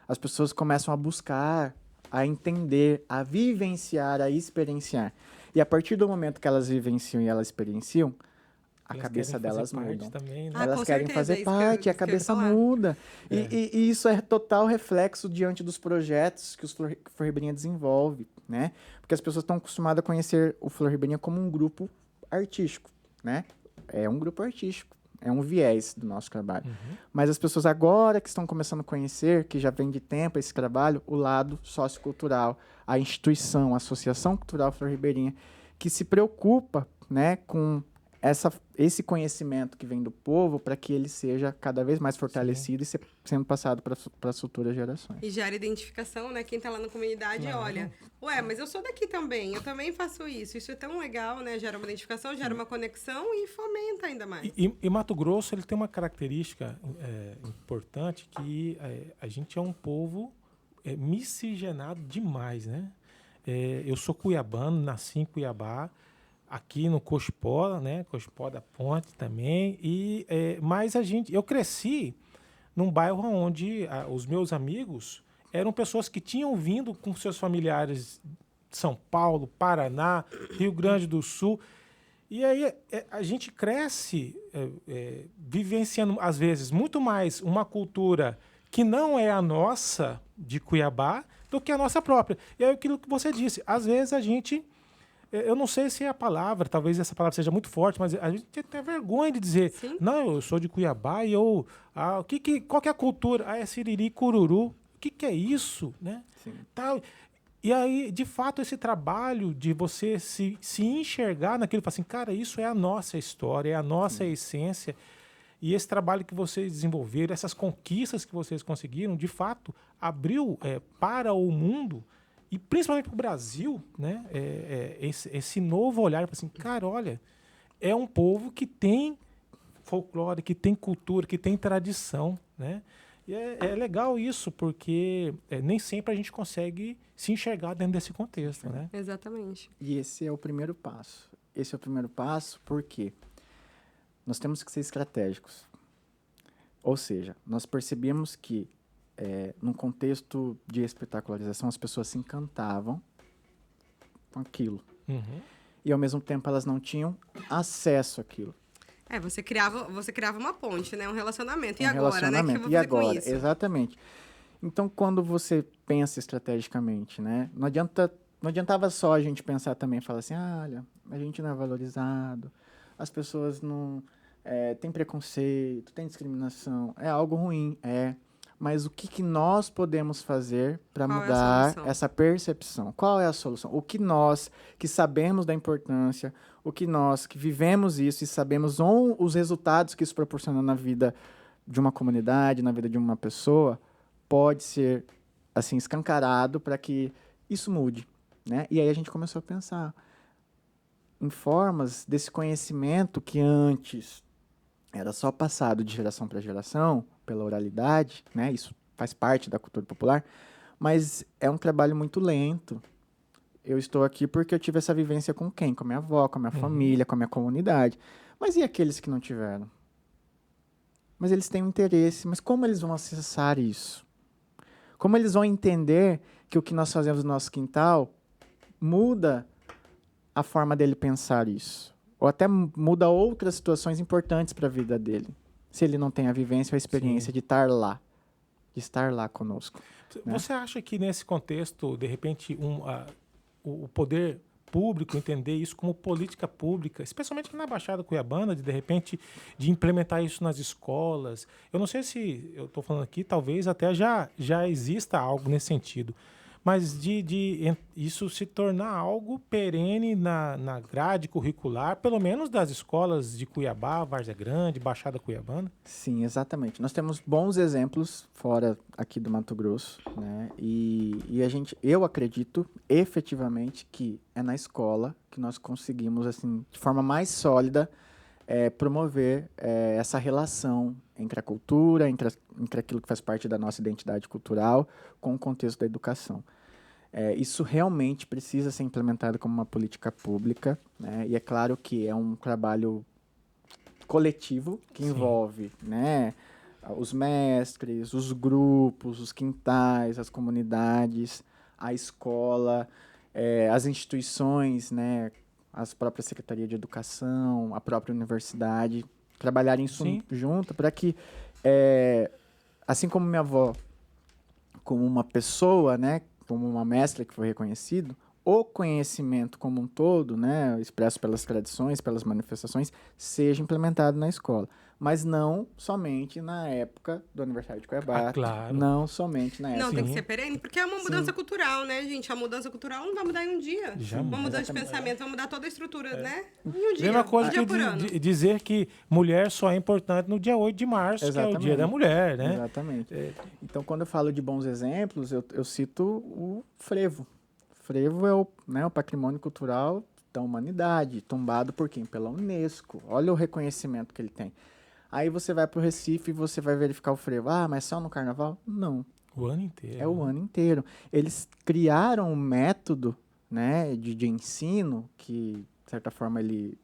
As pessoas começam a buscar, a entender, a vivenciar, a experienciar. E a partir do momento que elas vivenciam e elas experienciam, a Elas cabeça querem fazer delas parte muda. também, né? Elas com querem certeza, fazer é isso que eu- parte, a isso que eu ia cabeça falar. muda. É. E isso é total reflexo diante dos projetos que o Flor Ribeirinha desenvolve, né? Porque as pessoas estão acostumadas a conhecer o Flor Ribeirinha como um grupo artístico, né? É um grupo artístico, é um viés do nosso trabalho. Uhum. Mas as pessoas agora que estão começando a conhecer, que já vem de tempo esse trabalho, o lado sociocultural, a instituição, a Associação Cultural Flor Ribeirinha, que se preocupa, né, com esse conhecimento que vem do povo para que ele seja cada vez mais fortalecido e sendo passado para as futuras gerações. E gera identificação, né? Quem tá lá na comunidade olha, ué, mas eu sou daqui também, eu também faço isso. Isso é tão legal, né? Gera uma identificação, gera uma conexão e fomenta ainda mais. E Mato Grosso, ele tem uma característica importante, que a gente é um povo miscigenado demais, né? Eu sou cuiabano, nasci em Cuiabá, aqui no Cochipó, né? Cochipó da Ponte também. Mas eu cresci num bairro onde os meus amigos eram pessoas que tinham vindo com seus familiares de São Paulo, Paraná, Rio Grande do Sul. E aí a gente cresce vivenciando, às vezes, muito mais uma cultura que não é a nossa, de Cuiabá, do que a nossa própria. E é aquilo que você disse. Às vezes a gente... Eu não sei se é a palavra, talvez essa palavra seja muito forte, mas a gente tem até vergonha de dizer, Sim. não, eu sou de Cuiabá e eu... qual que é a cultura? É siriri, cururu. O que é isso? Né? Sim. Tal. E aí, de fato, esse trabalho de você se enxergar naquilo e falar assim, cara, isso é a nossa história, é a nossa essência. E esse trabalho que vocês desenvolveram, essas conquistas que vocês conseguiram, de fato, abriu para o mundo... E principalmente para o Brasil, né, esse novo olhar, assim, cara, olha, é um povo que tem folclore, que tem cultura, que tem tradição, né? E é legal isso, porque nem sempre a gente consegue se enxergar dentro desse contexto, né? Exatamente. E esse é o primeiro passo. Esse é o primeiro passo porque nós temos que ser estratégicos. Ou seja, nós percebemos que num contexto de espetacularização, as pessoas se encantavam com aquilo. Uhum. E, ao mesmo tempo, elas não tinham acesso àquilo. Você criava uma ponte, né? Um relacionamento. E Um agora, né? O que eu vou E fazer com agora? isso? Exatamente. Então, quando você pensa estrategicamente, né? Não adiantava só a gente pensar também, falar assim, olha, a gente não é valorizado, as pessoas não... tem preconceito, tem discriminação, é algo ruim, mas o que nós podemos fazer para mudar essa percepção? Qual é a solução? O que nós, que sabemos da importância, o que nós, que vivemos isso e sabemos os resultados que isso proporciona na vida de uma comunidade, na vida de uma pessoa, pode ser, assim, escancarado para que isso mude, né? E aí a gente começou a pensar em formas desse conhecimento que antes era só passado de geração para geração, pela oralidade, né? Isso faz parte da cultura popular, mas é um trabalho muito lento. Eu estou aqui porque eu tive essa vivência com quem? Com a minha avó, com a minha família, com a minha comunidade. Mas e aqueles que não tiveram? Mas eles têm um interesse, mas como eles vão acessar isso? Como eles vão entender que o que nós fazemos no nosso quintal muda a forma dele pensar isso? Ou até muda outras situações importantes para a vida dele, se ele não tem a vivência ou a experiência de estar lá conosco. Você acha que nesse contexto, de repente, o poder público entender isso como política pública, especialmente na Baixada Cuiabana, de repente, de implementar isso nas escolas? Eu não sei se eu estou falando aqui, talvez até já exista algo nesse sentido, mas de isso se tornar algo perene na grade curricular, pelo menos das escolas de Cuiabá, Várzea Grande, Baixada Cuiabana? Sim, exatamente. Nós temos bons exemplos fora aqui do Mato Grosso, né? E eu acredito efetivamente que é na escola que nós conseguimos, assim, de forma mais sólida, promover essa relação entre a cultura, entre aquilo que faz parte da nossa identidade cultural, com o contexto da educação. Isso realmente precisa ser implementado como uma política pública, né? E é claro que é um trabalho coletivo que envolve, né, os mestres, os grupos, os quintais, as comunidades, a escola, as instituições, né, as próprias secretarias de educação, a própria universidade, trabalharem isso junto para que, assim como minha avó, como uma pessoa, né, como uma mestra que foi reconhecido, o conhecimento como um todo, né, expresso pelas tradições, pelas manifestações, seja implementado na escola. Mas não somente na época do aniversário de Cuiabá. Claro. Não somente na época. Não, tem que ser perene, porque é uma mudança cultural, né, gente? A mudança cultural não vai mudar em um dia. Jamais. Uma mudança de pensamento vai mudar toda a estrutura, né? Em um dia. Mesma coisa um dia que por ano. dizer que mulher só é importante no dia 8 de março, que é o dia da mulher, né? Exatamente. Então, quando eu falo de bons exemplos, eu cito o frevo. Frevo é o patrimônio cultural da humanidade, tombado por quem? Pela Unesco. Olha o reconhecimento que ele tem. Aí você vai para o Recife e você vai verificar o frevo. Ah, mas só no carnaval? Não. O ano inteiro. É o ano inteiro. Eles criaram um método, né, de ensino que, de certa forma, ele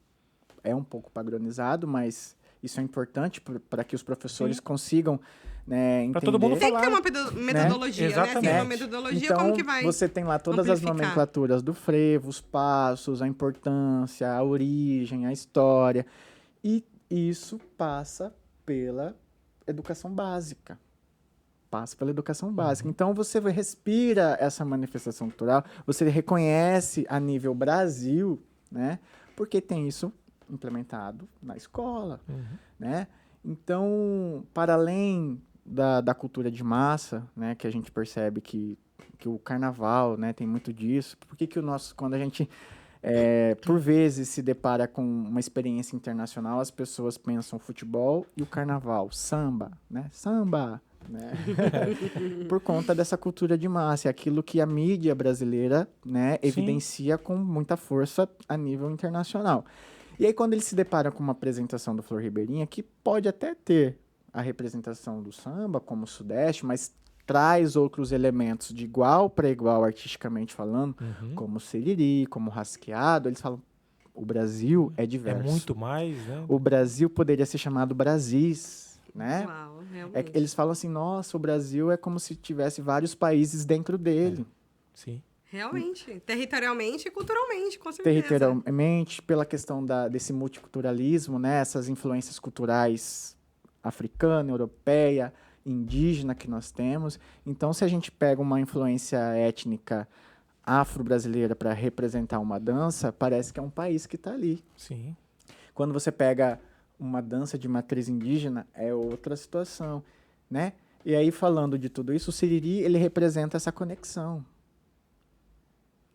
é um pouco padronizado, mas isso é importante para que os professores consigam, né, entender. Para todo mundo Tem que falar. ter uma metodologia, né? Exatamente. Tem uma metodologia, Então, como que vai você tem lá todas as amplificar? nomenclaturas do frevo, os passos, a importância, a origem, a história. E isso passa pela educação básica. Passa pela educação básica. Então, você respira essa manifestação cultural, você reconhece a nível Brasil, né? Porque tem isso implementado na escola, né? Então, para além da cultura de massa, né, que a gente percebe que o carnaval, né, tem muito disso. Por que quando a gente, por vezes, se depara com uma experiência internacional, as pessoas pensam futebol e o carnaval, samba, né? Samba, né? Por conta dessa cultura de massa, é aquilo que a mídia brasileira, né, evidencia com muita força a nível internacional. E aí, quando ele se depara com uma apresentação do Flor Ribeirinha, que pode até ter a representação do samba, como o Sudeste, mas traz outros elementos de igual para igual, artisticamente falando, como o siriri, como o rasqueado, eles falam, o Brasil é diverso. É muito mais, né? O Brasil poderia ser chamado Brasis, né? Uau, realmente. Eles falam assim, nossa, o Brasil é como se tivesse vários países dentro dele. Sim. Realmente. Territorialmente e culturalmente, com certeza. Territorialmente, pela questão desse multiculturalismo, né? Essas influências culturais africana, europeia, indígena que nós temos. Então, se a gente pega uma influência étnica afro-brasileira para representar uma dança, parece que é um país que está ali. Sim. Quando você pega uma dança de matriz indígena, é outra situação, né? E aí, falando de tudo isso, o siriri, ele representa essa conexão.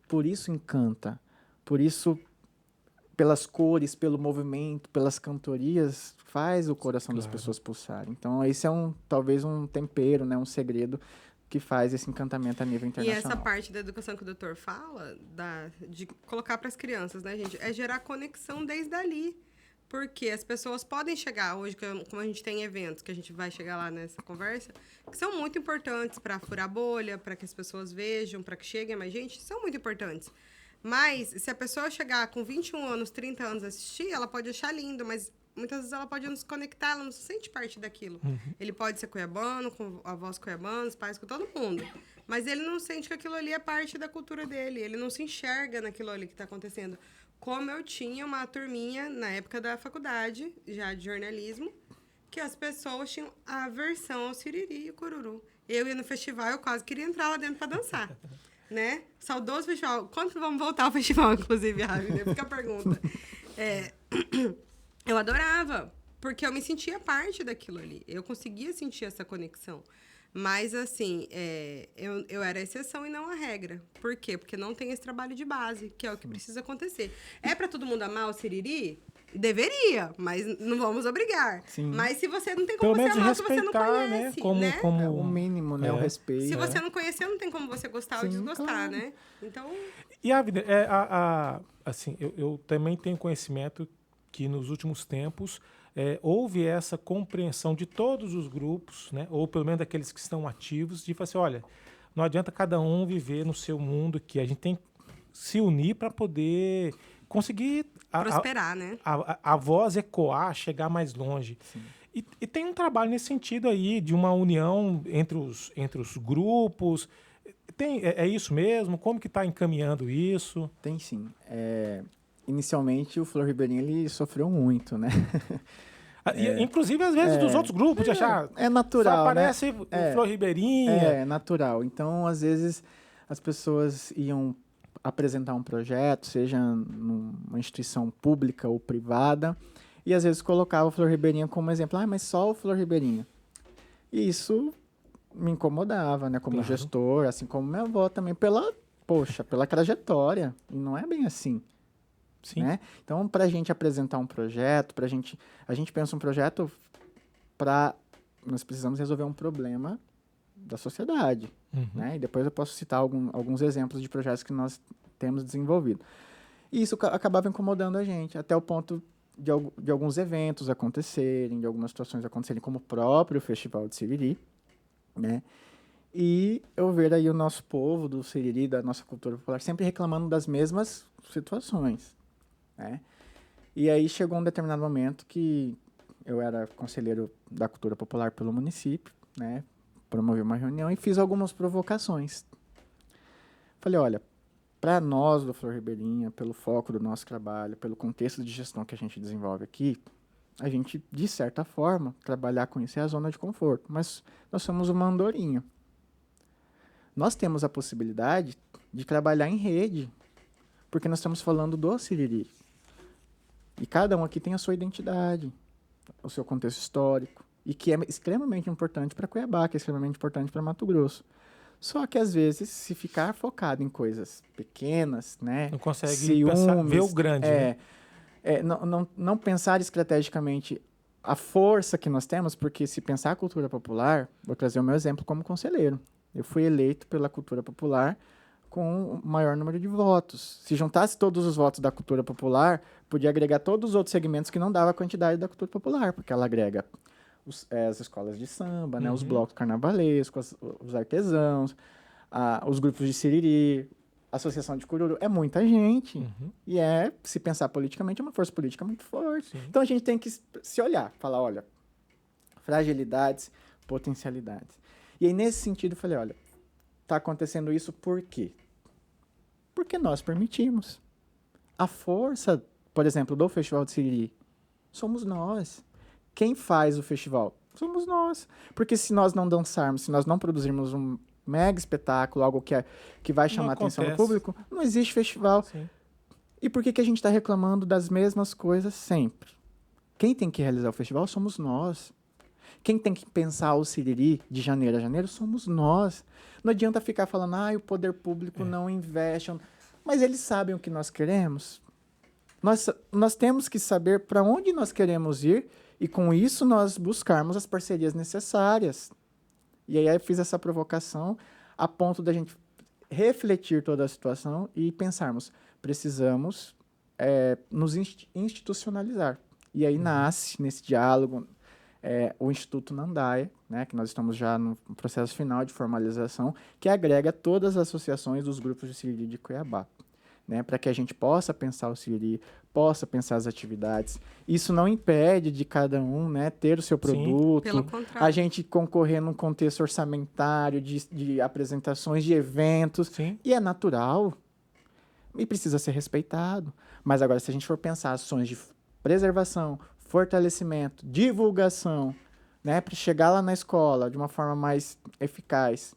Por isso encanta. Por isso, pelas cores, pelo movimento, pelas cantorias, faz o coração das pessoas pulsar. Então, esse é talvez um tempero, né? Um segredo que faz esse encantamento a nível internacional. E essa parte da educação que o doutor fala, de colocar para as crianças, né, gente? É gerar conexão desde ali. Porque as pessoas podem chegar hoje, como a gente tem eventos, que a gente vai chegar lá nessa conversa, que são muito importantes para furar a bolha, para que as pessoas vejam, para que cheguem mais gente, são muito importantes. Mas, se a pessoa chegar com 21 anos, 30 anos assistir, ela pode achar lindo, mas muitas vezes ela pode não se conectar, ela não se sente parte daquilo. Ele pode ser cuiabano, com avós cuiabanos, pais com todo mundo. Mas ele não sente que aquilo ali é parte da cultura dele, ele não se enxerga naquilo ali que está acontecendo. Como eu tinha uma turminha na época da faculdade, já de jornalismo, que as pessoas tinham aversão ao siriri e o cururu. Eu ia no festival, eu quase queria entrar lá dentro para dançar, né? Saudoso festival. Quando vamos voltar ao festival, inclusive, Ravi? Fica a pergunta. Eu adorava, porque eu me sentia parte daquilo ali. Eu conseguia sentir essa conexão. Mas, assim, eu era a exceção e não a regra. Por quê? Porque não tem esse trabalho de base, que é o que precisa acontecer. É para todo mundo amar o siriri? Deveria, mas não vamos obrigar. Sim. Mas se você não tem como Pelo você menos amar, se você não conhece, né? Como... É o mínimo, né? O respeito. Se você não conhecer, não tem como você gostar ou desgostar, claro. né? Então... E, Abner, assim, eu também tenho conhecimento que nos últimos tempos houve essa compreensão de todos os grupos, né, ou pelo menos daqueles que estão ativos, de falar assim, olha, não adianta cada um viver no seu mundo, que a gente tem que se unir para poder conseguir prosperar, né? A voz ecoar, chegar mais longe. E tem um trabalho nesse sentido aí, de uma união entre os grupos. É isso mesmo? Como que está encaminhando isso? Tem sim. Inicialmente, o Flor Ribeirinha, ele sofreu muito, né? Inclusive, às vezes, dos outros grupos, de achar... É natural, só aparece o Flor Ribeirinha. É natural. Então, às vezes, as pessoas iam apresentar um projeto, seja numa instituição pública ou privada, e às vezes colocava o Flor Ribeirinha como exemplo. Mas só o Flor Ribeirinha. E isso me incomodava, né? Como gestor, assim como minha avó também, pela trajetória. E não é bem assim. Sim. Né? Então, para a gente apresentar um projeto, a gente pensa um projeto para... Nós precisamos resolver um problema da sociedade. Né? E depois eu posso citar alguns exemplos de projetos que nós temos desenvolvido. E isso acabava incomodando a gente, até o ponto de alguns eventos acontecerem, de algumas situações acontecerem, como o próprio Festival de Siriri, né? E eu ver aí o nosso povo do Siriri, da nossa cultura popular, sempre reclamando das mesmas situações, né? E aí chegou um determinado momento que eu era conselheiro da cultura popular pelo município, né? Promovi uma reunião e fiz algumas provocações. Falei, olha, para nós do Flor Ribeirinha, pelo foco do nosso trabalho, pelo contexto de gestão que a gente desenvolve aqui, a gente, de certa forma, trabalhar com isso é a zona de conforto, mas nós somos uma andorinha. Nós temos a possibilidade de trabalhar em rede, porque nós estamos falando do Siriri. E cada um aqui tem a sua identidade, o seu contexto histórico, e que é extremamente importante para Cuiabá, que é extremamente importante para Mato Grosso. Só que, às vezes, se ficar focado em coisas pequenas, né? Não consegue ciúmes, ver o grande, né? Não pensar estrategicamente a força que nós temos, porque se pensar a cultura popular, vou trazer o meu exemplo como conselheiro. Eu fui eleito pela cultura popular com o maior número de votos. Se juntasse todos os votos da cultura popular, podia agregar todos os outros segmentos que não dava a quantidade da cultura popular, porque ela agrega as escolas de samba, né, os blocos carnavalescos, os artesãos, os grupos de Siriri, a associação de Cururu. É muita gente. E se pensar politicamente, é uma força política muito forte. Sim. Então a gente tem que se olhar, falar, olha, fragilidades, potencialidades. E aí, nesse sentido, eu falei, olha, está acontecendo isso por quê? Porque nós permitimos. A força, por exemplo, do Festival de Siriri, somos nós. Quem faz o festival? Somos nós. Porque se nós não dançarmos, se nós não produzirmos um mega espetáculo, algo que vai chamar a atenção do público, não existe festival. Sim. E por que a gente está reclamando das mesmas coisas sempre? Quem tem que realizar o festival somos nós. Quem tem que pensar o Siriri de janeiro a janeiro somos nós. Não adianta ficar falando, o poder público não investe. Mas eles sabem o que nós queremos. Nós temos que saber para onde nós queremos ir e, com isso, nós buscarmos as parcerias necessárias. E aí eu fiz essa provocação a ponto da gente refletir toda a situação e pensarmos, precisamos nos institucionalizar. E aí nasce, nesse diálogo, o Instituto Nandaia, né, que nós estamos já no processo final de formalização, que agrega todas as associações dos grupos de Siriri de Cuiabá, né, para que a gente possa pensar o Siriri, possa pensar as atividades. Isso não impede de cada um, né, ter o seu produto, pelo contrário. A gente concorrer num contexto orçamentário de apresentações, de eventos, Sim. e é natural e precisa ser respeitado. Mas agora, se a gente for pensar ações de preservação, fortalecimento, divulgação, né, para chegar lá na escola de uma forma mais eficaz,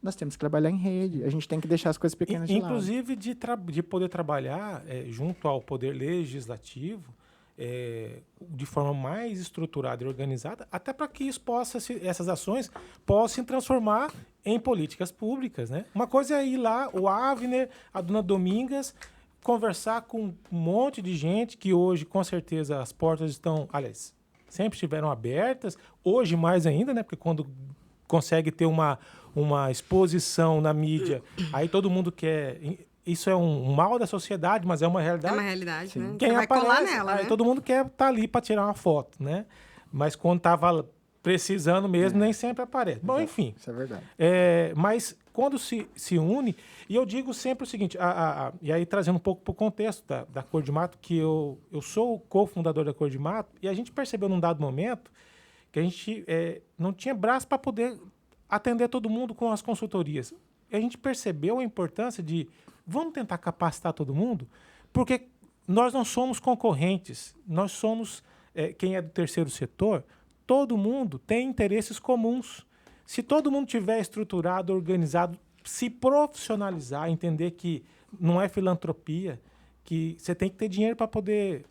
nós temos que trabalhar em rede. A gente tem que deixar as coisas pequenas de lado. Inclusive de poder trabalhar junto ao poder legislativo de forma mais estruturada e organizada, até para que isso essas ações possam se transformar em políticas públicas, né? Uma coisa é ir lá, o Avner, a dona Domingas, conversar com um monte de gente que hoje, com certeza, as portas estão, aliás, sempre estiveram abertas, hoje mais ainda, né? Porque quando consegue ter uma exposição na mídia, aí todo mundo quer... Isso é um mal da sociedade, mas é uma realidade. É uma realidade, Sim. né? Quem Você vai aparece, colar nela, aí né? todo mundo quer estar ali para tirar uma foto, né? Mas quando estava precisando mesmo, nem sempre aparece. Bom, enfim. Isso é verdade. Mas quando se une, e eu digo sempre o seguinte, e aí trazendo um pouco para o contexto da Cor de Mato, que eu sou o cofundador da Cor de Mato, e a gente percebeu num dado momento que a gente não tinha braço para poder atender todo mundo com as consultorias. E a gente percebeu a importância de vamos tentar capacitar todo mundo, porque nós não somos concorrentes, nós somos, quem é do terceiro setor, todo mundo tem interesses comuns. Se todo mundo tiver estruturado, organizado, se profissionalizar, entender que não é filantropia, que você tem que ter dinheiro para poder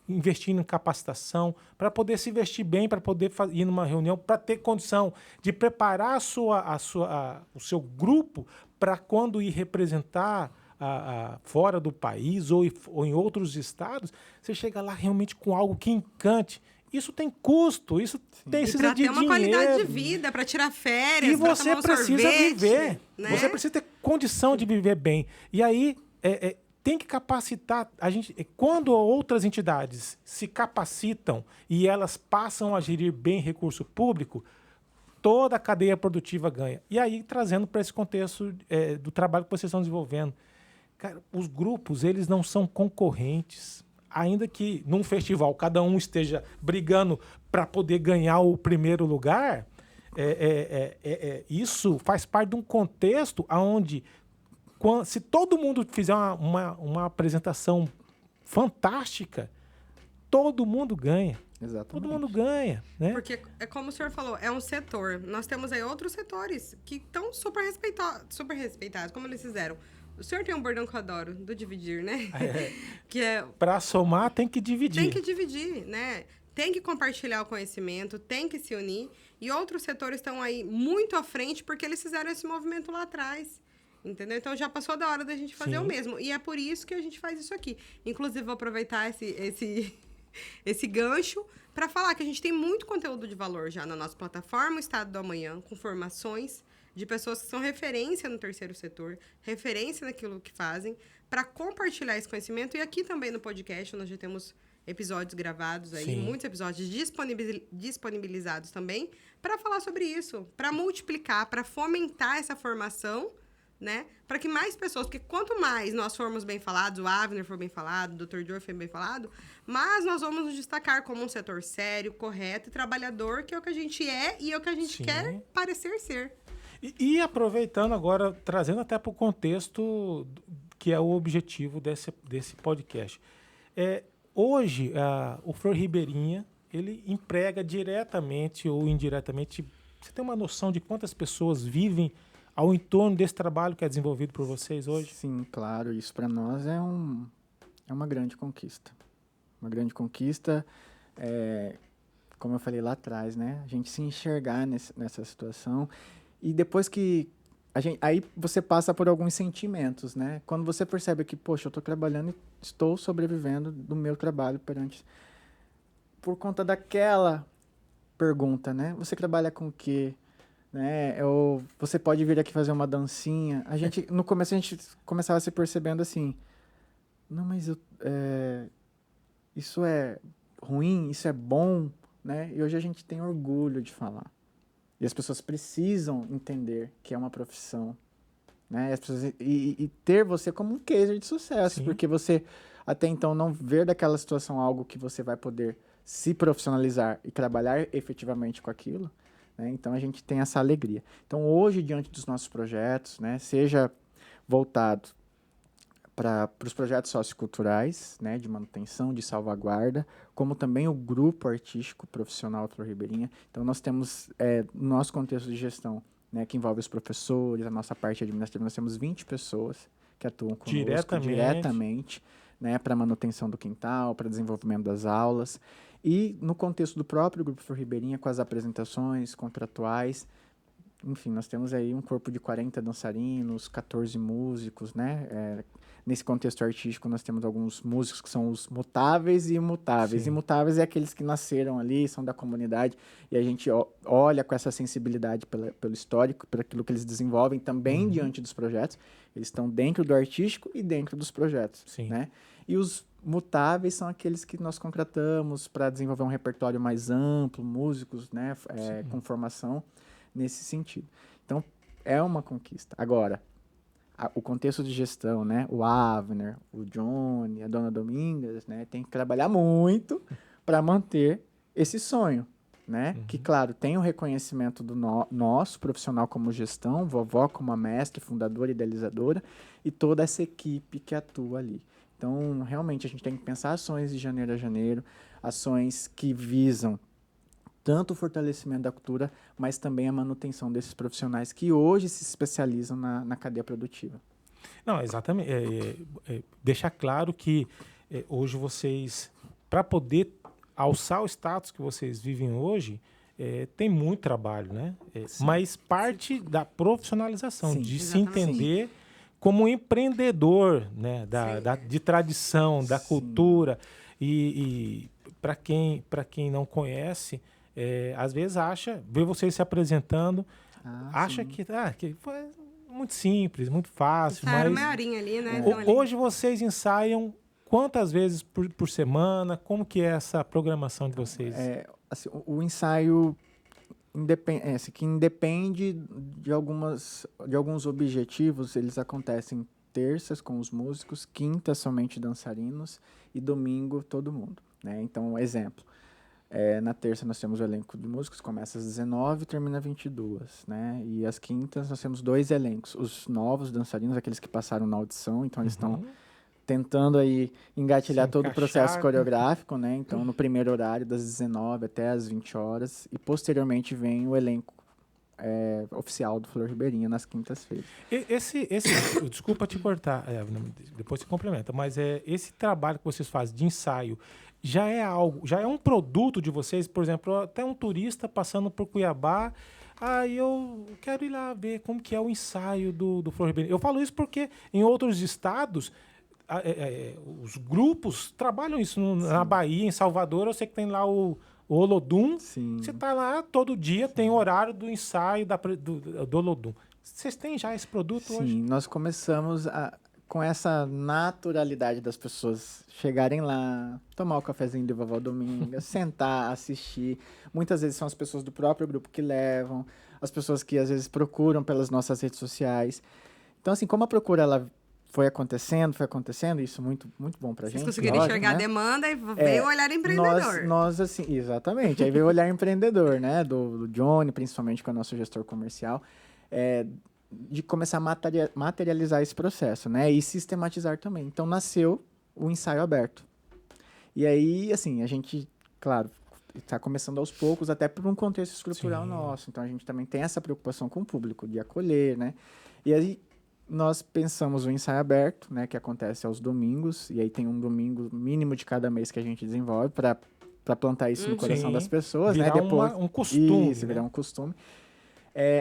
investir em capacitação, para poder se vestir bem, para poder ir numa reunião, para ter condição de preparar o seu grupo para quando ir representar fora do país ou em outros estados, você chega lá realmente com algo que encante. Isso tem custo, isso precisa de dinheiro. Para ter uma qualidade de vida, para tirar férias, e você precisa viver, né? Você precisa ter condição de viver bem. E aí tem que capacitar a gente. Quando outras entidades se capacitam e elas passam a gerir bem recurso público, toda a cadeia produtiva ganha. E aí, trazendo para esse contexto do trabalho que vocês estão desenvolvendo. Cara, os grupos, eles não são concorrentes. Ainda que num festival cada um esteja brigando para poder ganhar o primeiro lugar, isso faz parte de um contexto onde, se todo mundo fizer uma apresentação fantástica, todo mundo ganha. Exatamente. Todo mundo ganha, né? Porque, é como o senhor falou, é um setor. Nós temos aí outros setores que estão super respeitados, como eles fizeram. O senhor tem um bordão que eu adoro, do dividir, né? Que é... Para somar, tem que dividir. Tem que dividir, né? Tem que compartilhar o conhecimento, tem que se unir. E outros setores estão aí muito à frente porque eles fizeram esse movimento lá atrás. Entendeu? Então, já passou da hora da gente fazer o mesmo. E é por isso que a gente faz isso aqui. Inclusive, vou aproveitar esse gancho para falar que a gente tem muito conteúdo de valor já na nossa plataforma, o Estado do Amanhã, com formações de pessoas que são referência no terceiro setor, referência naquilo que fazem, para compartilhar esse conhecimento. E aqui também no podcast, nós já temos episódios gravados aí, muitos episódios disponibilizados também, para falar sobre isso, para multiplicar, para fomentar essa formação, né? Para que mais pessoas, porque quanto mais nós formos bem falados, o Avner for bem falado, o Dr. Joy for bem falado, mas nós vamos nos destacar como um setor sério, correto e trabalhador, que é o que a gente é e é o que a gente quer parecer ser. E aproveitando agora, trazendo até para o contexto que é o objetivo desse podcast. Hoje, o Flor Ribeirinha, ele emprega diretamente ou indiretamente. Você tem uma noção de quantas pessoas vivem ao entorno desse trabalho que é desenvolvido por vocês hoje? Sim, claro. Isso para nós é uma grande conquista. Uma grande conquista, como eu falei lá atrás, né? A gente se enxergar nessa situação. E depois que aí você passa por alguns sentimentos, né? Quando você percebe que, poxa, eu estou trabalhando e estou sobrevivendo do meu trabalho por conta daquela pergunta, né? Você trabalha com o quê? Né? Você pode vir aqui fazer uma dancinha. No começo a gente começava se percebendo assim, não, mas isso é ruim, isso é bom, né? E hoje a gente tem orgulho de falar. E as pessoas precisam entender que é uma profissão, né? E ter você como um case de sucesso, Sim. porque você até então não ver daquela situação algo que você vai poder se profissionalizar e trabalhar efetivamente com aquilo, né? Então a gente tem essa alegria. Então hoje, diante dos nossos projetos, né, seja voltado para os projetos socioculturais, né, de manutenção, de salvaguarda, como também o grupo artístico profissional Flor Ribeirinha. Então, nós temos, no nosso contexto de gestão, né, que envolve os professores, a nossa parte administrativa, nós temos 20 pessoas que atuam conosco diretamente, né, para manutenção do quintal, para desenvolvimento das aulas. E no contexto do próprio grupo Flor Ribeirinha, com as apresentações contratuais, enfim, nós temos aí um corpo de 40 dançarinos, 14 músicos, né? Nesse contexto artístico, nós temos alguns músicos que são os mutáveis e imutáveis. Sim. Imutáveis é aqueles que nasceram ali, são da comunidade, e a gente olha com essa sensibilidade pelo histórico, por aquilo que eles desenvolvem também diante dos projetos. Eles estão dentro do artístico e dentro dos projetos, Sim. né? E os mutáveis são aqueles que nós contratamos para desenvolver um repertório mais amplo, músicos, né, com formação nesse sentido. Então, é uma conquista. Agora, o contexto de gestão, né, o Avner, o Johnny, a Dona Domingas, né, tem que trabalhar muito para manter esse sonho, né? Que, claro, tem o reconhecimento do nosso profissional como gestão, vovó como a mestre, fundadora e idealizadora, e toda essa equipe que atua ali. Então, realmente, a gente tem que pensar ações de janeiro a janeiro, ações que visam tanto o fortalecimento da cultura, mas também a manutenção desses profissionais que hoje se especializam na cadeia produtiva. Não, exatamente. Deixar claro que hoje vocês, para poder alçar o status que vocês vivem hoje, tem muito trabalho, né? Mas parte da profissionalização, Sim, de exatamente. se entender como um empreendedor, né? De tradição, da Sim. cultura. E para quem não conhece, às vezes vê vocês se apresentando, acha sim. que foi muito simples, muito fácil. Era Mas meia horinha ali, né? É. Então, ali. hoje vocês ensaiam quantas vezes por semana? Como que é essa programação de vocês? Assim, o ensaio que independe de alguns objetivos, eles acontecem terças com os músicos, quintas somente dançarinos e domingo todo mundo, né? Então, exemplo, na terça nós temos o elenco de músicos, começa às 19 e termina às 22, né? E às quintas nós temos 2 elencos, os novos dançarinos, aqueles que passaram na audição, então eles estão tentando aí engatilhar Se todo o processo encaixar. coreográfico, né? Então, no primeiro horário, das 19 até as 20 horas, e posteriormente vem o elenco oficial do Flor Ribeirinha nas quintas-feiras. Desculpa te cortar, depois você complementa, mas esse trabalho que vocês fazem de ensaio já é um produto de vocês? Por exemplo, até um turista passando por Cuiabá, eu quero ir lá ver como que é o ensaio do Flor Ribeirinha. Eu falo isso porque em outros estados os grupos trabalham isso na Bahia, em Salvador. Eu sei que tem lá o Olodum. Sim. Você está lá todo dia, tem horário do ensaio do Olodum. Vocês têm já esse produto hoje? Sim, nós começamos com essa naturalidade das pessoas chegarem lá, tomar o cafezinho de Vovó Domingas, sentar, assistir. Muitas vezes são as pessoas do próprio grupo que levam, as pessoas que às vezes procuram pelas nossas redes sociais. Então, assim, como a procura ela foi acontecendo, isso muito, muito bom pra gente. Vocês conseguiram lógico, enxergar né? a demanda e veio o olhar empreendedor. Nós, assim, exatamente. Aí veio o olhar empreendedor, né? Do Johnny, principalmente, que é o nosso gestor comercial, de começar a materializar esse processo, né? E sistematizar também. Então, nasceu o ensaio aberto. E aí, assim, a gente, claro, está começando aos poucos, até por um contexto estrutural nosso. Então, a gente também tem essa preocupação com o público, de acolher, né? E aí, nós pensamos o ensaio aberto, né, que acontece aos domingos, e aí tem um domingo mínimo de cada mês que a gente desenvolve para plantar isso no coração das pessoas, virar né? Depois um costume. isso, virar um costume.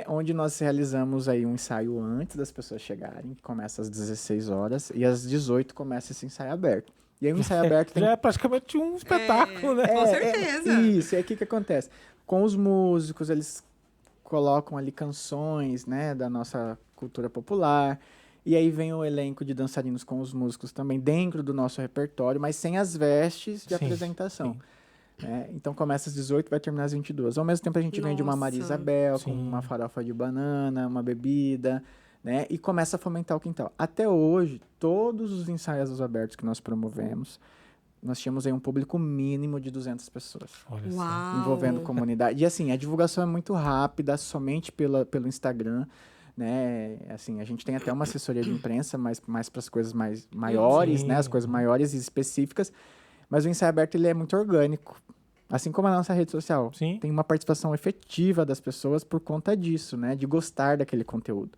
Onde nós realizamos aí um ensaio antes das pessoas chegarem, que começa às 16 horas, e às 18 começa esse ensaio aberto. E aí o ensaio aberto tem... Já é praticamente um espetáculo, né? Com certeza. Isso, e aí o que acontece? Com os músicos, eles colocam ali canções, né, da nossa cultura popular, e aí vem o elenco de dançarinos com os músicos também dentro do nosso repertório, mas sem as vestes de apresentação. Então começa às 18, vai terminar às 22. Ao mesmo tempo a gente vende uma Maria Isabel com uma farofa de banana, uma bebida, né, e começa a fomentar o quintal. Até hoje, todos os ensaios abertos que nós promovemos, nós tínhamos aí um público mínimo de 200 pessoas. Olha Uau. Envolvendo comunidade. E assim, a divulgação é muito rápida, somente pelo Instagram, né? Assim, a gente tem até uma assessoria de imprensa, mas mais para as coisas mais maiores, né? As coisas maiores e específicas. Mas o ensaio aberto, ele é muito orgânico. Assim como a nossa rede social. Sim. Tem uma participação efetiva das pessoas por conta disso, né? De gostar daquele conteúdo.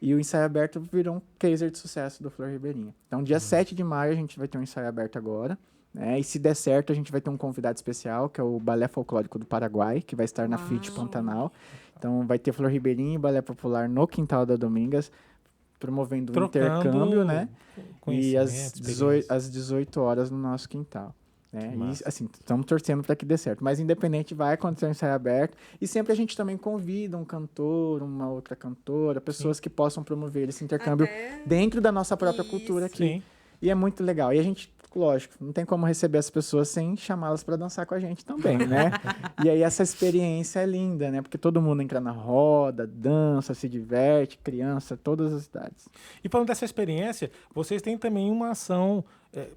E o ensaio aberto virou um case de sucesso do Flor Ribeirinha. Então, dia 7 de maio, a gente vai ter um ensaio aberto agora. Né? E se der certo, a gente vai ter um convidado especial, que é o Balé Folclórico do Paraguai, que vai estar na FIT Pantanal. Então, vai ter Flor Ribeirinha e Balé Popular no quintal da Domingas, promovendo um intercâmbio, né? E às 18 horas no nosso quintal. Né? E, assim, estamos torcendo para que dê certo. Mas, independente, vai acontecer um ensaio aberto. E sempre a gente também convida um cantor, uma outra cantora, pessoas que possam promover esse intercâmbio dentro da nossa própria cultura aqui. Sim. E é muito legal. E a gente, lógico, não tem como receber as pessoas sem chamá-las para dançar com a gente também, né? E aí essa experiência é linda, né? Porque todo mundo entra na roda, dança, se diverte, criança, todas as idades. E falando dessa experiência, vocês têm também uma ação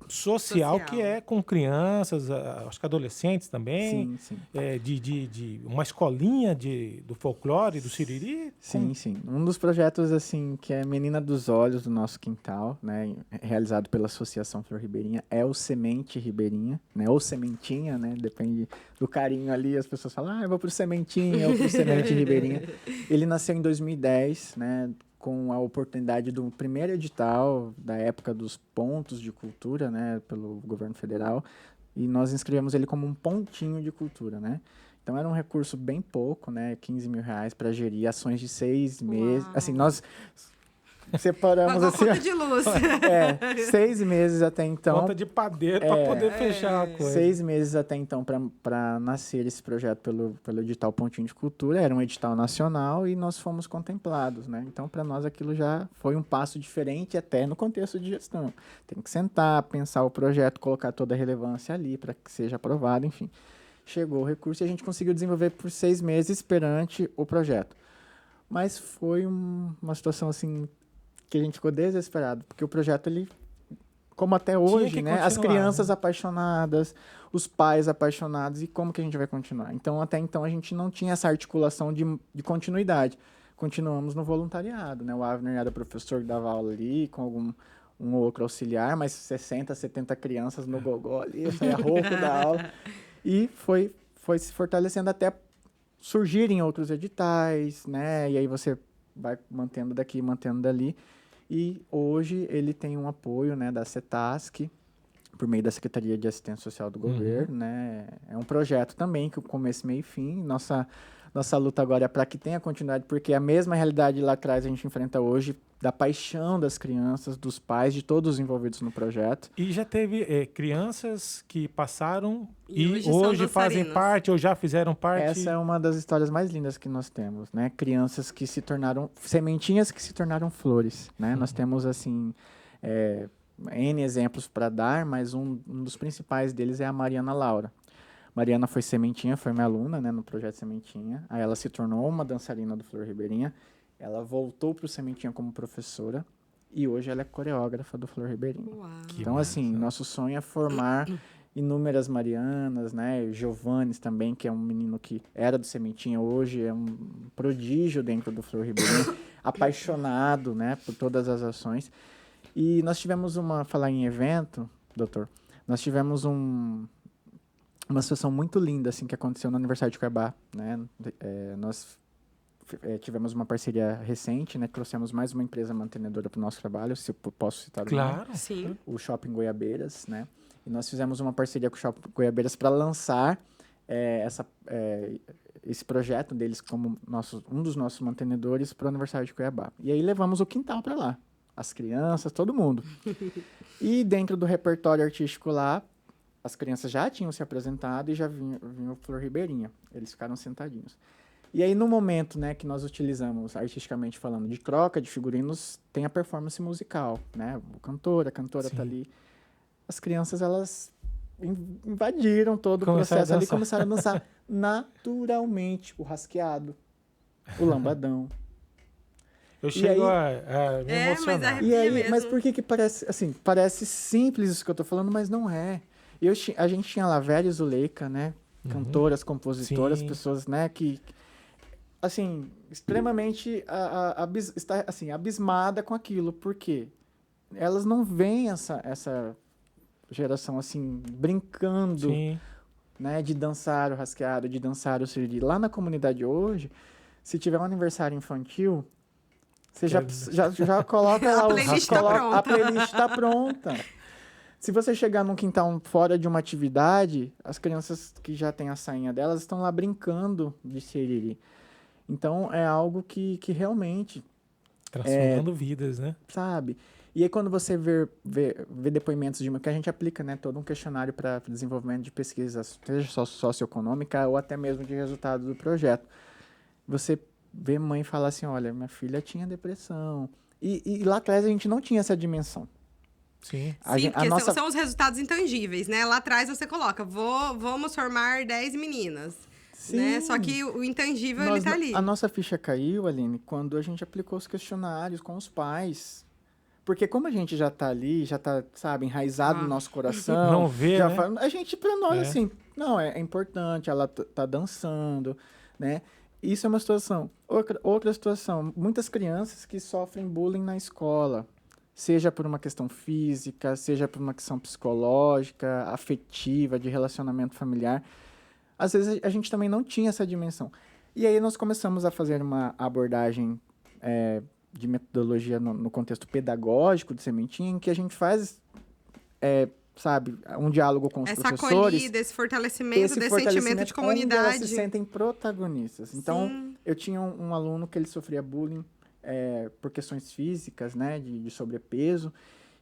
social que é com crianças, acho que adolescentes também. Sim, sim. De uma escolinha do folclore, do Siriri. Sim, sim. Um dos projetos, assim, que é Menina dos Olhos do nosso quintal, né, realizado pela Associação Flor Ribeirinha, é o Semente Ribeirinha, né, ou Sementinha, né, depende do carinho ali, as pessoas falam, eu vou pro Sementinha, ou pro Semente Ribeirinha. Ele nasceu em 2010, né, com a oportunidade do primeiro edital da época dos pontos de cultura, né, pelo governo federal, e nós inscrevemos ele como um pontinho de cultura, né. Então, era um recurso bem pouco, né, R$15.000 para gerir ações de 6 meses. Assim, nós separamos Pagou assim... conta de luz. 6 meses até então. Conta de padeiro para poder fechar a coisa. 6 meses até então para nascer esse projeto pelo edital Pontinho de Cultura. Era um edital nacional e nós fomos contemplados, né? Então, para nós, aquilo já foi um passo diferente até no contexto de gestão. Tem que sentar, pensar o projeto, colocar toda a relevância ali para que seja aprovado, enfim. Chegou o recurso e a gente conseguiu desenvolver por 6 meses perante o projeto. Mas foi uma situação, assim, que a gente ficou desesperado, porque o projeto, ele, como até hoje, né, as crianças apaixonadas, os pais apaixonados, e como que a gente vai continuar? Então, até então, a gente não tinha essa articulação de continuidade. Continuamos no voluntariado, né? O Avner era professor que dava aula ali, com um ou outro auxiliar, mas 60, 70 crianças no gogó ali, saia rouco da aula. E foi se fortalecendo até surgirem outros editais, né? E aí você vai mantendo daqui, mantendo dali. E hoje ele tem um apoio, né, da CETASC, por meio da Secretaria de Assistência Social do Governo, né? É um projeto também que começo, meio e fim. Nossa luta agora é para que tenha continuidade, porque a mesma realidade lá atrás a gente enfrenta hoje, da paixão das crianças, dos pais, de todos os envolvidos no projeto. E já teve crianças que passaram e hoje fazem parte ou já fizeram parte. Essa é uma das histórias mais lindas que nós temos, né? Crianças que se tornaram, sementinhas que se tornaram flores, né? Nós temos, assim, N exemplos para dar, mas um dos principais deles é a Mariana Laura. Mariana foi sementinha, foi minha aluna, né, no projeto Sementinha. Aí ela se tornou uma dançarina do Flor Ribeirinha. Ela voltou para o Sementinha como professora e hoje ela é coreógrafa do Flor Ribeirinha. Uau. Então, assim, nosso sonho é formar inúmeras Marianas, né? O Giovannis também, que é um menino que era do Sementinha, hoje é um prodígio dentro do Flor Ribeirinha, apaixonado, né, por todas as ações. E nós tivemos falar em evento, doutor, nós tivemos uma situação muito linda, assim, que aconteceu no aniversário de Cuiabá, né? Nós tivemos uma parceria recente, né? Trouxemos mais uma empresa mantenedora para o nosso trabalho, se eu posso citar o nome. Claro. Sim. O Shopping Goiabeiras, né? E nós fizemos uma parceria com o Shopping Goiabeiras para lançar esse projeto deles como um dos nossos mantenedores para o aniversário de Cuiabá. E aí levamos o quintal para lá, as crianças, todo mundo. E dentro do repertório artístico lá, as crianças já tinham se apresentado e já vinha o Flor Ribeirinha. Eles ficaram sentadinhos. E aí, no momento, né, que nós utilizamos, artisticamente falando, de troca de figurinos, tem a performance musical, né? A cantora tá ali. As crianças, elas invadiram todo o processo ali e começaram a dançar naturalmente o rasqueado, o lambadão. Eu chego a me emocionar. Mas por que parece, assim, parece simples isso que eu tô falando, mas não é. A gente tinha lá Vera e Zuleika, né? Cantoras, compositoras, pessoas, né? Que assim, extremamente abismada com aquilo. Por quê? Elas não veem essa geração, assim, brincando, né? De dançar o rasqueado, de dançar o siriri. Lá na comunidade hoje, se tiver um aniversário infantil, você já coloca lá a playlist está pronta. Se você chegar num quintal fora de uma atividade, as crianças que já têm a sainha delas estão lá brincando de siriri. Então, é algo que realmente... Transformando vidas, né? Sabe? E aí, quando você vê depoimentos que a gente aplica, né, todo um questionário para desenvolvimento de pesquisa, seja socioeconômica ou até mesmo de resultado do projeto, você vê mãe falar assim, olha, minha filha tinha depressão. E lá atrás a gente não tinha essa dimensão. Sim. Porque são os resultados intangíveis, né? Lá atrás você coloca, vamos formar 10 meninas. Sim. Né? Só que o intangível, ele tá ali. A nossa ficha caiu, Aline, quando a gente aplicou os questionários com os pais. Porque como a gente já tá ali, já tá, sabe, enraizado no nosso coração. Não vê, já né? a gente, pra nós, É. assim, não, é importante, ela tá dançando, né? Isso é uma situação. Outra situação, muitas crianças que sofrem bullying na escola, seja por uma questão física, seja por uma questão psicológica, afetiva, de relacionamento familiar. Às vezes a gente também não tinha essa dimensão. E aí nós começamos a fazer uma abordagem de metodologia no contexto pedagógico de Sementinha, em que a gente faz, sabe, um diálogo com os Essa professores. acolhida, esse fortalecimento desse sentimento de onde elas se comunidade. sentem protagonistas. Então, Sim. eu tinha um aluno que ele sofria bullying por questões físicas, né, de sobrepeso,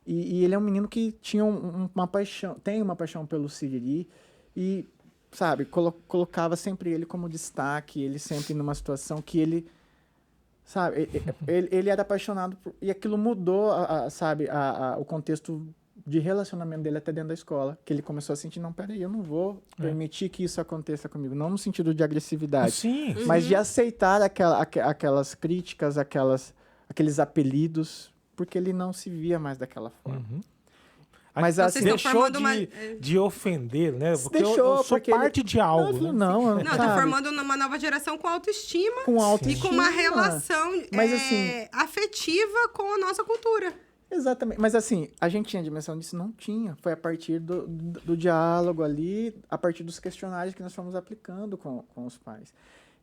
e ele é um menino que tinha uma paixão, tem uma paixão pelo Siriri, e, sabe, colocava sempre ele como destaque, ele sempre numa situação que ele, sabe, ele era apaixonado e aquilo mudou, sabe, o contexto de relacionamento dele até dentro da escola, que ele começou a sentir, não, peraí, eu não vou permitir que isso aconteça comigo, não no sentido de agressividade, Sim. mas de aceitar aquelas críticas, aqueles apelidos, porque ele não se via mais daquela forma. Uhum. Mas Vocês assim, estão Deixou formando uma... de ofender, né? Porque Deixou, eu sou porque parte de algo, né? Não, Não, tá formando uma nova geração com autoestima com e autoestima. com uma relação Mas, assim, afetiva com a nossa cultura. Exatamente. Mas assim, a gente tinha dimensão disso? Não tinha. Foi a partir do diálogo ali, a partir dos questionários que nós fomos aplicando com os pais.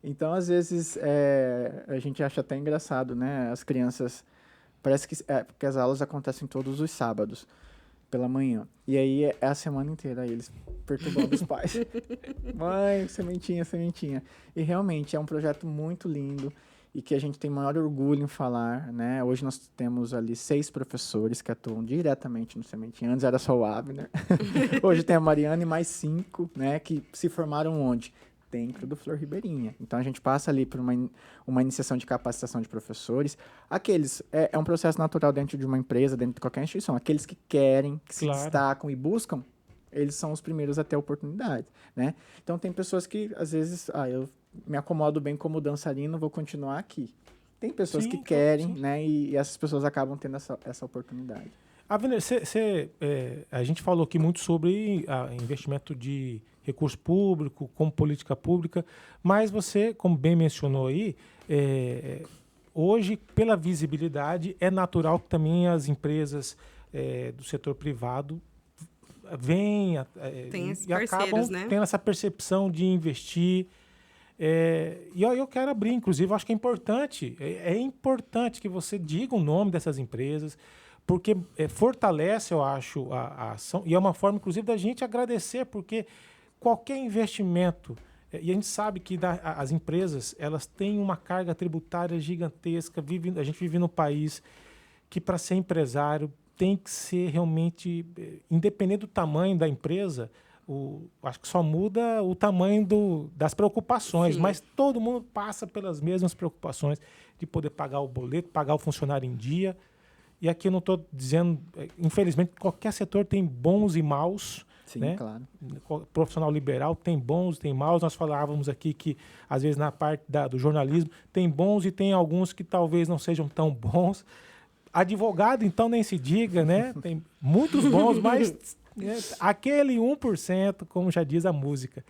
Então, às vezes, a gente acha até engraçado, né? As crianças... Parece que porque as aulas acontecem todos os sábados, pela manhã. E aí é a semana inteira eles perturbando os pais. Mãe, sementinha, sementinha. E realmente é um projeto muito lindo e que a gente tem maior orgulho em falar, né? Hoje nós temos ali 6 professores que atuam diretamente no Sementinha. Antes era só o Abner. Hoje tem a Mariana e mais 5, né? Que se formaram onde? Dentro do Flor Ribeirinha. Então, a gente passa ali por uma iniciação de capacitação de professores. Aqueles, é um processo natural dentro de uma empresa, dentro de qualquer instituição. Aqueles que querem, que se destacam e buscam, eles são os primeiros a ter oportunidade, né? Então, tem pessoas que, às vezes, eu me acomodo bem como dançarino, vou continuar aqui. Tem pessoas que querem, né? E essas pessoas acabam tendo essa oportunidade. Abner, a gente falou aqui muito sobre investimento de recurso público, como política pública, mas você, como bem mencionou aí, hoje, pela visibilidade, é natural que também as empresas do setor privado venham e acabam tendo essa percepção de investir. E eu quero abrir, inclusive, eu acho que é importante que você diga o nome dessas empresas, porque fortalece, eu acho, a ação, e é uma forma, inclusive, da gente agradecer, porque qualquer investimento, e a gente sabe que as empresas, elas têm uma carga tributária gigantesca, a gente vive num país que, para ser empresário, tem que ser realmente, independente do tamanho da empresa, acho que só muda o tamanho das preocupações, mas todo mundo passa pelas mesmas preocupações de poder pagar o boleto, pagar o funcionário em dia. E aqui eu não estou dizendo, infelizmente, qualquer setor tem bons e maus. Sim, né? Claro. O profissional liberal tem bons, tem maus. Nós falávamos aqui que, às vezes, na parte do jornalismo, tem bons e tem alguns que talvez não sejam tão bons. Advogado, então, nem se diga, né? Tem muitos bons, mas aquele 1%, como já diz a música.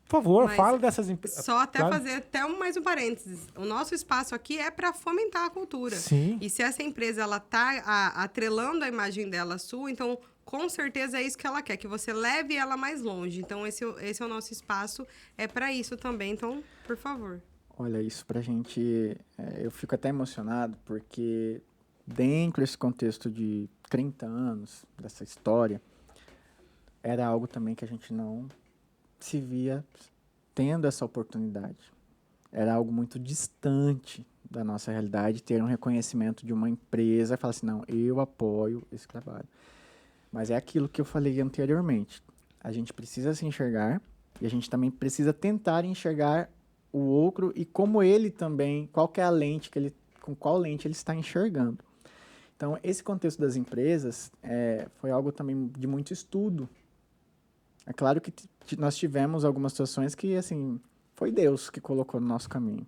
Por favor, fala dessas empresas. Só fazer até mais um parênteses. O nosso espaço aqui é para fomentar a cultura. Sim. E se essa empresa ela tá atrelando a imagem dela à sua, então com certeza é isso que ela quer, que você leve ela mais longe. Então esse é o nosso espaço, é para isso também. Então, por favor. Olha, isso pra gente, eu fico até emocionado, porque dentro desse contexto de 30 anos dessa história, era algo também que a gente não se via tendo essa oportunidade. Era algo muito distante da nossa realidade, ter um reconhecimento de uma empresa e falar assim, não, eu apoio esse trabalho. Mas é aquilo que eu falei anteriormente. A gente precisa se enxergar e a gente também precisa tentar enxergar o outro e como ele também, qual que é a lente com qual lente ele está enxergando. Então, esse contexto das empresas foi algo também de muito estudo. É claro que nós tivemos algumas situações que, assim, foi Deus que colocou no nosso caminho,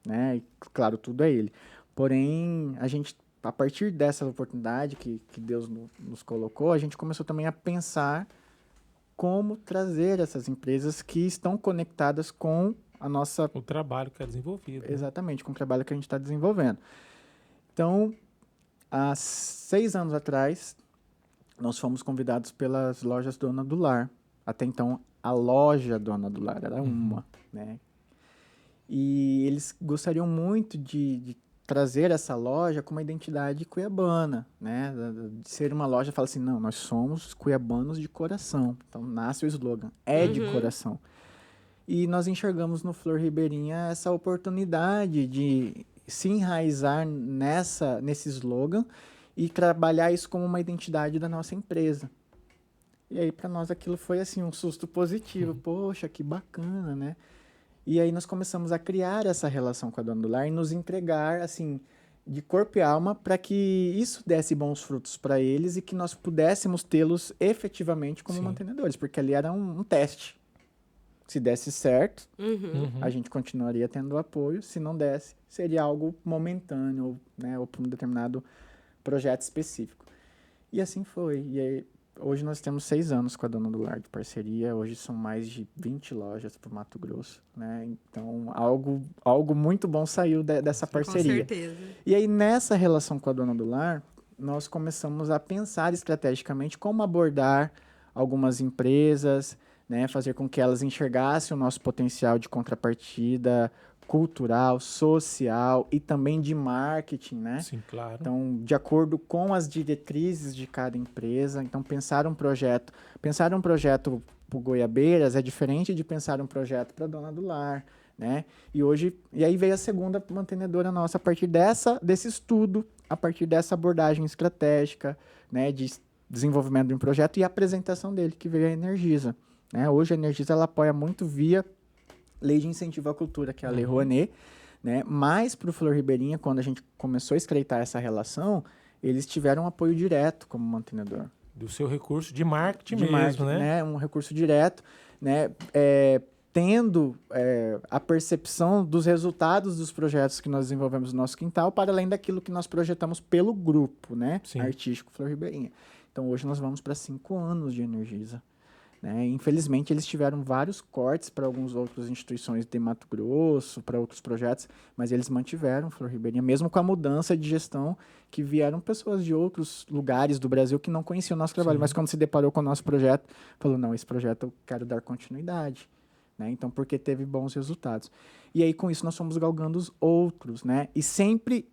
né? E, claro, tudo é Ele. Porém, a gente a partir dessa oportunidade que Deus nos colocou, a gente começou também a pensar como trazer essas empresas que estão conectadas com a nossa... O trabalho que é desenvolvido. Né? Exatamente, com o trabalho que a gente está desenvolvendo. Então, há 6 anos atrás, nós fomos convidados pelas lojas Dona do Lar. Até então, a loja Dona do Lar era uma, né? E eles gostariam muito de trazer essa loja com uma identidade cuiabana, né? De ser uma loja, fala assim, não, nós somos cuiabanos de coração. Então, nasce o slogan, de coração. E nós enxergamos no Flor Ribeirinha essa oportunidade de se enraizar nesse slogan e trabalhar isso como uma identidade da nossa empresa. E aí, para nós, aquilo foi, assim, um susto positivo. Poxa, que bacana, né? E aí nós começamos a criar essa relação com a Dona do Lar e nos entregar, assim, de corpo e alma para que isso desse bons frutos para eles e que nós pudéssemos tê-los efetivamente como mantenedores, porque ali era um teste. Se desse certo, a gente continuaria tendo apoio. Se não desse, seria algo momentâneo, né, ou para um determinado projeto específico. E assim foi. E aí, hoje nós temos 6 anos com a Dona do Lar de parceria. Hoje são mais de 20 lojas para o Mato Grosso, né? Então, algo muito bom saiu dessa parceria. Com certeza. E aí, nessa relação com a Dona do Lar, nós começamos a pensar estrategicamente como abordar algumas empresas, né? Fazer com que elas enxergassem o nosso potencial de contrapartida cultural, social e também de marketing, né? Sim, claro. Então, de acordo com as diretrizes de cada empresa, então pensar um projeto para o Goiabeiras é diferente de pensar um projeto para a Dona do Lar, né? E aí veio a segunda mantenedora nossa a partir desse estudo, a partir dessa abordagem estratégica, né, de desenvolvimento de um projeto e a apresentação dele, que veio a Energisa, né? Hoje a Energisa ela apoia muito via Lei de Incentivo à Cultura, que é a Lei Rouanet, né? Mas para o Flor Ribeirinha, quando a gente começou a estreitar essa relação, eles tiveram um apoio direto como mantenedor. Do seu recurso de marketing mesmo, né? Um recurso direto, né? Tendo a percepção dos resultados dos projetos que nós desenvolvemos no nosso quintal, para além daquilo que nós projetamos pelo grupo, né? Artístico Flor Ribeirinha. Então, hoje nós vamos para 5 anos de Energisa. Né? Infelizmente, eles tiveram vários cortes para algumas outras instituições de Mato Grosso, para outros projetos, mas eles mantiveram Flor Ribeirinha, mesmo com a mudança de gestão, que vieram pessoas de outros lugares do Brasil que não conheciam o nosso trabalho, mas quando se deparou com o nosso projeto, falou, não, esse projeto eu quero dar continuidade. Né? Então, porque teve bons resultados. E aí, com isso, nós fomos galgando os outros, né? E sempre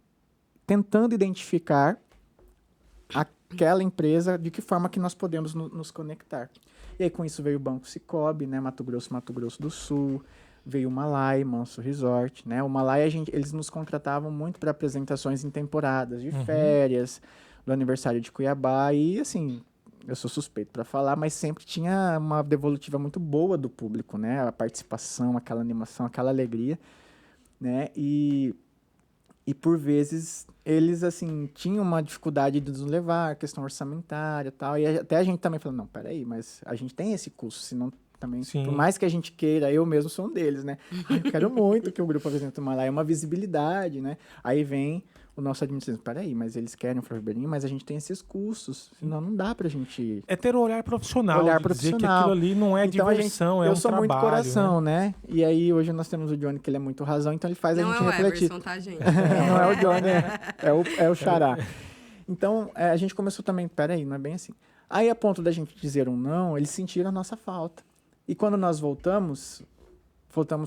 tentando identificar aquela empresa, de que forma que nós podemos nos conectar. E aí, com isso, veio o Banco Sicoob, né? Mato Grosso do Sul, veio o Malai, Manso Resort, né? O Malai, eles nos contratavam muito para apresentações em temporadas de férias, do aniversário de Cuiabá, e assim, eu sou suspeito para falar, mas sempre tinha uma devolutiva muito boa do público, né? A participação, aquela animação, aquela alegria, né? E por vezes eles, assim, tinham uma dificuldade de nos levar, questão orçamentária e tal. E até a gente também falou, não, peraí, mas a gente tem esse custo, senão também, por mais que a gente queira, eu mesmo sou um deles, né? Eu quero muito que o grupo apresente uma lá, é uma visibilidade, né? Aí vem o nosso administrador, peraí, mas eles querem o Flor Ribeirinha, mas a gente tem esses custos, senão não dá pra gente... É ter um olhar profissional, dizer que aquilo ali não é então, diversão, é um trabalho. Eu sou muito coração, né? E aí, hoje nós temos o Johnny, que ele é muito razão, então ele faz não a gente refletir. Não é o Everson, tá, gente? Não é o Johnny, é o Xará. Então, a gente começou também, peraí, não é bem assim. Aí, a ponto da gente dizer um não, eles sentiram a nossa falta. E quando nós voltamos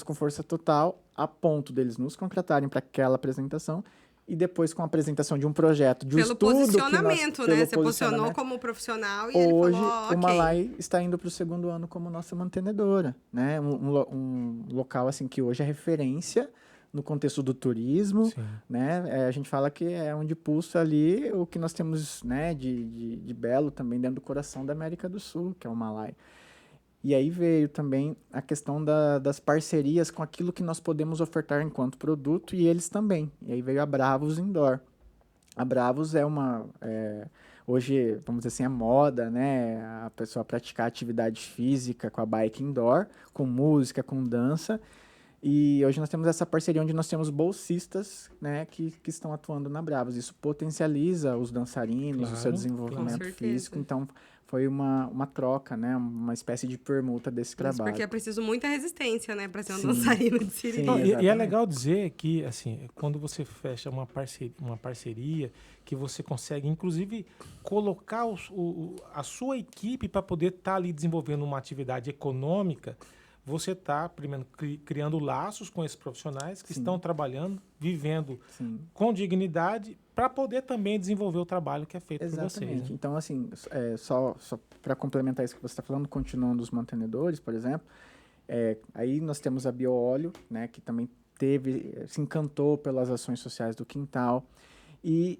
com força total, a ponto deles nos contratarem para aquela apresentação, e depois com a apresentação de um projeto, de um pelo estudo... Posicionamento, né? Você posicionou como profissional e hoje, ele falou, o Malai está indo para o 2º ano como nossa mantenedora, né? Um local, assim, que hoje é referência no contexto do turismo, né? A gente fala que é onde pulsa ali o que nós temos, né, de belo também dentro do coração da América do Sul, que é o Malai. E aí veio também a questão das parcerias com aquilo que nós podemos ofertar enquanto produto e eles também. E aí veio a Bravos Indoor. A Bravos é hoje, vamos dizer assim, é moda, né? A pessoa praticar atividade física com a bike indoor, com música, com dança. E hoje nós temos essa parceria onde nós temos bolsistas, né, que estão atuando na Bravos. Isso potencializa os dançarinos, o seu Claro, desenvolvimento com certeza. físico. Então, foi uma troca, né, uma espécie de permuta desse Isso trabalho. porque é preciso muita resistência, né, para ser um Sim. dançarino de siriri. Sim, Não, e é exatamente. legal dizer que, assim, quando você fecha uma parceria, que você consegue, inclusive, colocar a sua equipe para poder estar ali desenvolvendo uma atividade econômica, você está, primeiro, criando laços com esses profissionais que Sim. estão trabalhando, vivendo Sim. com dignidade, para poder também desenvolver o trabalho que é feito por vocês. Exatamente. Né? Então, assim, só para complementar isso que você está falando, continuando os mantenedores, por exemplo, aí nós temos a Bioóleo, né, que também se encantou pelas ações sociais do quintal. E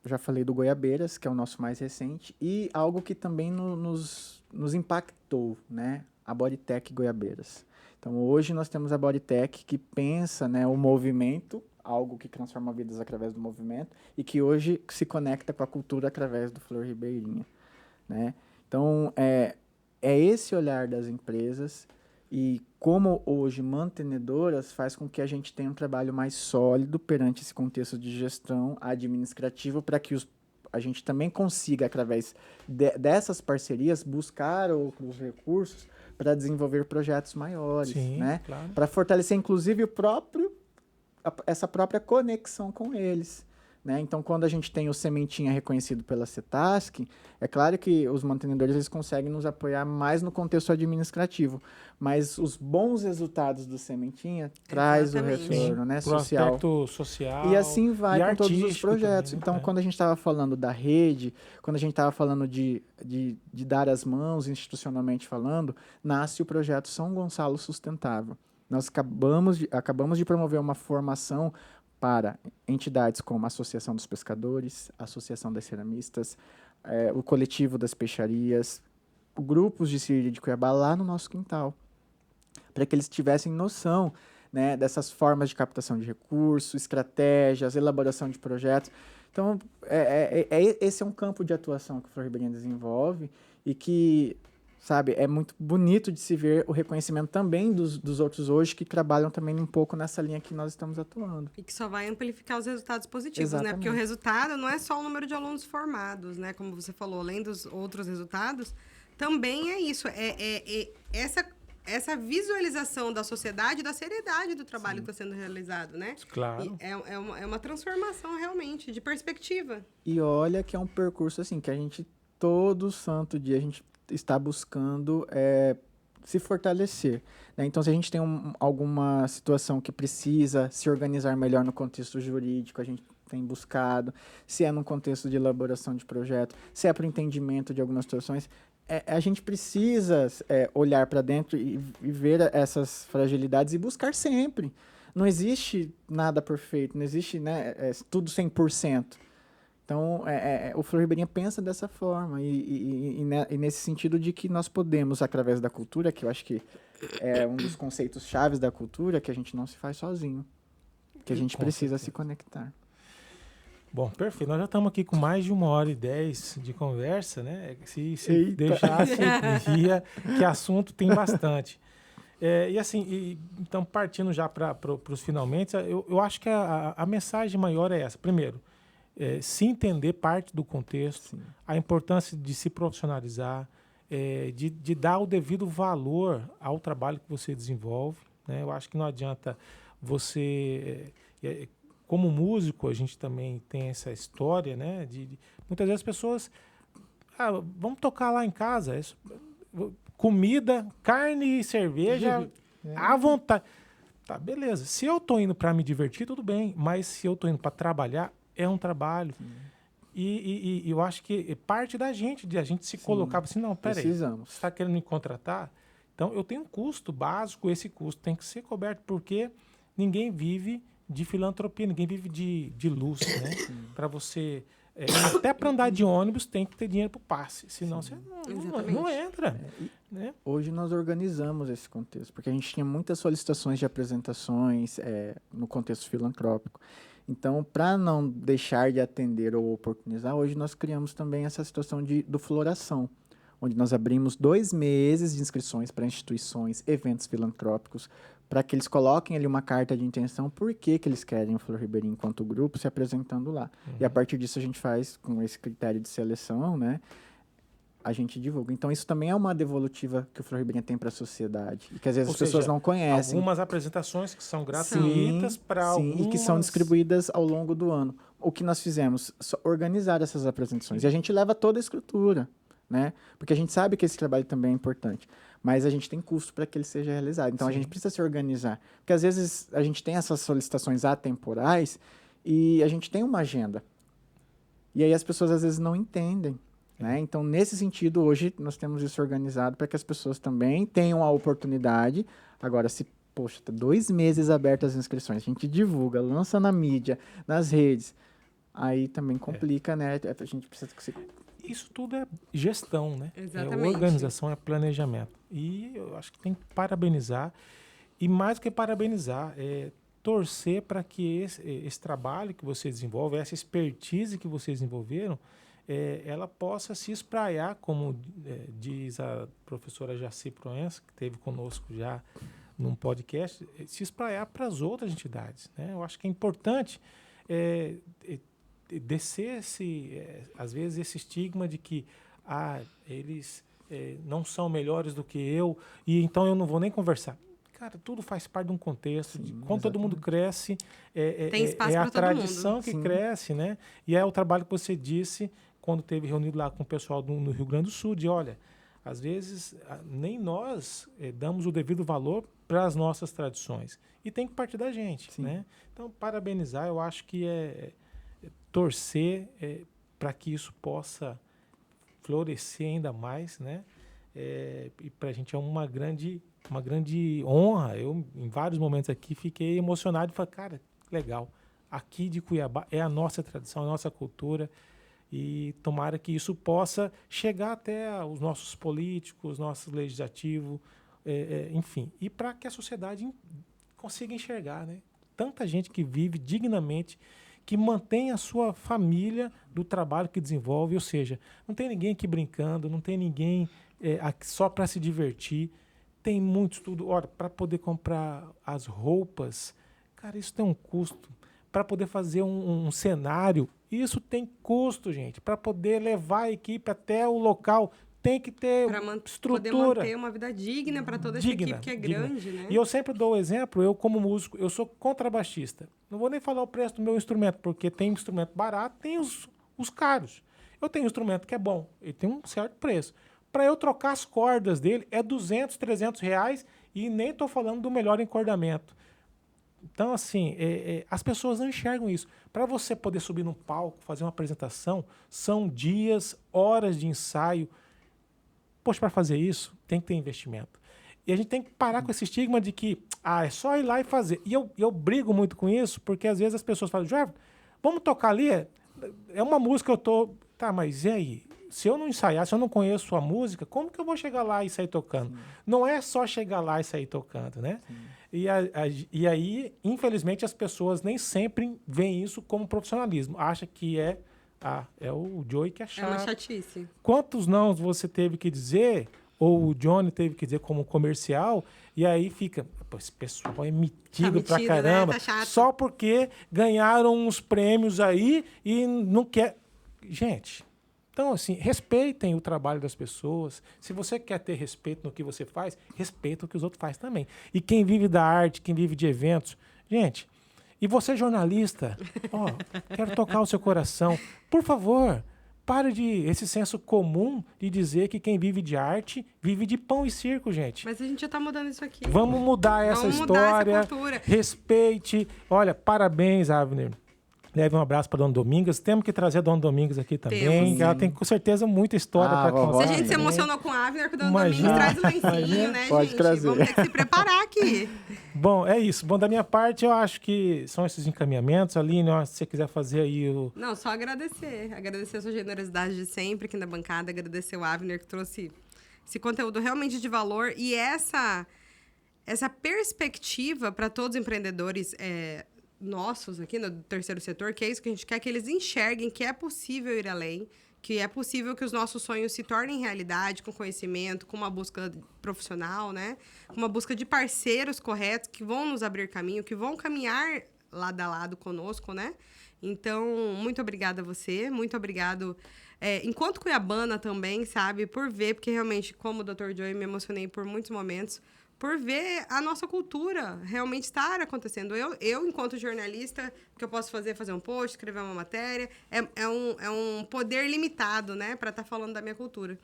já falei do Goiabeiras, que é o nosso mais recente, e algo que também nos impactou, né, a Bodytech Goiabeiras. Então, hoje nós temos a Bodytech que pensa, né, o movimento, algo que transforma vidas através do movimento, e que hoje se conecta com a cultura através do Flor Ribeirinha, né? Então, é esse olhar das empresas e como hoje mantenedoras faz com que a gente tenha um trabalho mais sólido perante esse contexto de gestão administrativa para que a gente também consiga, através dessas parcerias, buscar outros recursos para desenvolver projetos maiores, Sim, né? claro. Para fortalecer, inclusive, essa própria conexão com eles, né? Então, quando a gente tem o Sementinha reconhecido pela CETASC, é claro que os mantenedores eles conseguem nos apoiar mais no contexto administrativo, mas os bons resultados do Sementinha traz o Exatamente. retorno, né, Pro social. aspecto social. E assim vai e com todos os artístico projetos. também, né? Então, quando a gente estava falando da rede, quando a gente estava falando de dar as mãos, institucionalmente falando, nasce o projeto São Gonçalo Sustentável. Nós acabamos de promover uma formação para entidades como a Associação dos Pescadores, a Associação das Ceramistas, o Coletivo das Peixarias, grupos de Siriri de Cuiabá lá no nosso quintal, para que eles tivessem noção, né, dessas formas de captação de recursos, estratégias, elaboração de projetos. Então, esse é um campo de atuação que o Flor Ribeirinha desenvolve e que, sabe, é muito bonito de se ver o reconhecimento também dos outros hoje que trabalham também um pouco nessa linha que nós estamos atuando. E que só vai amplificar os resultados positivos, né? Exatamente. Porque o resultado não é só o número de alunos formados, né? Como você falou, além dos outros resultados, também é isso. Essa visualização da sociedade, da seriedade do trabalho que está sendo realizado, né? Claro. E é uma transformação realmente de perspectiva. E olha que é um percurso assim que a gente todo santo dia a gente está buscando se fortalecer, né? Então, se a gente tem alguma situação que precisa se organizar melhor no contexto jurídico, a gente tem buscado, se é no contexto de elaboração de projeto, se é para o entendimento de algumas situações, a gente precisa olhar para dentro e ver essas fragilidades e buscar sempre. Não existe nada perfeito, não existe, né, tudo 100%. Então, o Flor Ribeirinha pensa dessa forma e nesse sentido de que nós podemos, através da cultura, que eu acho que é um dos conceitos chaves da cultura, que a gente não se faz sozinho, que a gente Com precisa certeza. se conectar. Bom, perfeito. Nós já estamos aqui com mais de 1h10 de conversa, né? Se Eita. deixasse, diria que assunto tem bastante. E assim, então partindo já para os finalmente, eu acho que a mensagem maior é essa. Primeiro, se entender parte do contexto, Sim. a importância de se profissionalizar, de dar o devido valor ao trabalho que você desenvolve, né? Eu acho que não adianta você... como músico, a gente também tem essa história, né? Muitas vezes as pessoas... vamos tocar lá em casa. Comida, carne e cerveja à vontade. Tá, beleza. Se eu tô indo para me divertir, tudo bem. Mas se eu tô indo para trabalhar, é um trabalho. E eu acho que parte da gente, de a gente se colocar assim, não, peraí, Precisamos. você está querendo me contratar? Então, eu tenho um custo básico, esse custo tem que ser coberto, porque ninguém vive de filantropia, ninguém vive de luz, né? Para você... até para andar de ônibus tem que ter dinheiro para o passe, senão você não entra. Né? Hoje nós organizamos esse contexto, porque a gente tinha muitas solicitações de apresentações no contexto filantrópico. Então, para não deixar de atender ou oportunizar, hoje nós criamos também essa situação do floração, onde nós abrimos 2 meses de inscrições para instituições, eventos filantrópicos, para que eles coloquem ali uma carta de intenção, por que eles querem o Flor Ribeirinho enquanto grupo se apresentando lá. E a partir disso a gente faz, com esse critério de seleção, né, a gente divulga. Então isso também é uma devolutiva que o Flor Ribeirinho tem para a sociedade, e que às vezes as pessoas não conhecem. Algumas apresentações que são gratuitas para algumas... e que são distribuídas ao longo do ano. O que nós fizemos? Organizar essas apresentações. E a gente leva toda a estrutura, né? Porque a gente sabe que esse trabalho também é importante, mas a gente tem custo para que ele seja realizado. Então, a gente precisa se organizar. Porque, às vezes, a gente tem essas solicitações atemporais e a gente tem uma agenda. E aí as pessoas, às vezes, não entendem. Né? Então, nesse sentido, hoje, nós temos isso organizado para que as pessoas também tenham a oportunidade. Agora, se, poxa, tá 2 meses abertas as inscrições, a gente divulga, lança na mídia, nas redes, aí também complica, né? A gente precisa que você... Isso tudo é gestão, né? Exatamente. É organização, é planejamento. E eu acho que tem que parabenizar. E mais do que parabenizar, é torcer para que esse trabalho que você desenvolve, essa expertise que vocês desenvolveram, ela possa se espraiar, como diz a professora Jaci Proença, que esteve conosco já num podcast, se espraiar para as outras entidades. Né? Eu acho que é importante descer às vezes esse estigma de que eles não são melhores do que eu e então eu não vou nem conversar. Cara, tudo faz parte de um contexto. Sim, quando todo mundo cresce, tem espaço a para todo tradição mundo. que Sim. cresce, né? E é o trabalho que você disse quando teve reunido lá com o pessoal no Rio Grande do Sul, de olha, às vezes nem nós damos o devido valor para as nossas tradições. E tem que partir da gente, né? Então, parabenizar, eu acho que torcer para que isso possa florescer ainda mais, né? E para a gente é uma grande honra. Eu, em vários momentos aqui, fiquei emocionado e falei, cara, legal. Aqui de Cuiabá é a nossa tradição, a nossa cultura. E tomara que isso possa chegar até os nossos políticos, nossos legislativos, enfim. E para que a sociedade consiga enxergar, né? Tanta gente que vive dignamente, que mantém a sua família do trabalho que desenvolve, ou seja, não tem ninguém aqui brincando, não tem ninguém só para se divertir, tem muito estudo. Olha, para poder comprar as roupas, cara, isso tem um custo. Para poder fazer um cenário, isso tem custo, gente. Para poder levar a equipe até o local, tem que ter estrutura. Poder manter uma vida digna para toda essa equipe que é grande, né? E eu sempre dou o exemplo, eu como músico, eu sou contrabaixista. Não vou nem falar o preço do meu instrumento, porque tem instrumento barato, tem os caros. Eu tenho um instrumento que é bom, ele tem um certo preço. Para eu trocar as cordas dele, é 200, 300 reais e nem estou falando do melhor encordamento. Então, assim, as pessoas não enxergam isso. Para você poder subir num palco, fazer uma apresentação, são dias, horas de ensaio. Poxa, para fazer isso, tem que ter investimento. E a gente tem que parar com esse estigma de que é só ir lá e fazer. E eu brigo muito com isso, porque às vezes as pessoas falam, Jorge, vamos tocar ali? É uma música que eu tô... Tá, mas e aí? Se eu não ensaiar, se eu não conheço a música, como que eu vou chegar lá e sair tocando? Sim. Não é só chegar lá e sair tocando, né? E aí, infelizmente, as pessoas nem sempre veem isso como profissionalismo. Acha que é o Joey que é chato. É uma chatice. Quantos não você teve que dizer, ou o Johnny teve que dizer como comercial, e aí fica, pô, esse pessoal é metido pra caramba, né? Tá chato. Só porque ganharam uns prêmios aí e não quer... Gente... Então, assim, respeitem o trabalho das pessoas. Se você quer ter respeito no que você faz, respeita o que os outros fazem também. E quem vive da arte, quem vive de eventos... Gente, e você jornalista, quero tocar o seu coração. Por favor, pare esse senso comum de dizer que quem vive de arte vive de pão e circo, gente. Mas a gente já tá mudando isso aqui. Vamos mudar essa história. Mudar essa cultura. Respeite. Olha, parabéns, Avner. Leve um abraço para a Dona Domingas. Temos que trazer a Dona Domingas aqui também. Que ela tem, com certeza, muita história para contar. Se a gente se emocionou com a Avner, com a Dona Domingas, traz o lencinho, né, pode gente? Trazer. Vamos ter que se preparar aqui. Bom, é isso. Bom, da minha parte, eu acho que são esses encaminhamentos. Aline, se você quiser fazer aí o... Não, só agradecer. Agradecer a sua generosidade de sempre aqui na bancada. Agradecer o Avner, que trouxe esse conteúdo realmente de valor. E essa perspectiva para todos os empreendedores... nossos aqui no terceiro setor, que é isso que a gente quer, que eles enxerguem que é possível ir além, que é possível que os nossos sonhos se tornem realidade com conhecimento, com uma busca profissional, né? Com uma busca de parceiros corretos que vão nos abrir caminho, que vão caminhar lado a lado conosco, né? Então, muito obrigada a você, muito obrigado, enquanto cuiabana também, sabe? Por ver, porque realmente, como o Dr. Joey, me emocionei por muitos momentos, por ver a nossa cultura realmente estar acontecendo. Eu enquanto jornalista, o que eu posso fazer é fazer um post, escrever uma matéria, é um poder limitado, né, para estar falando da minha cultura.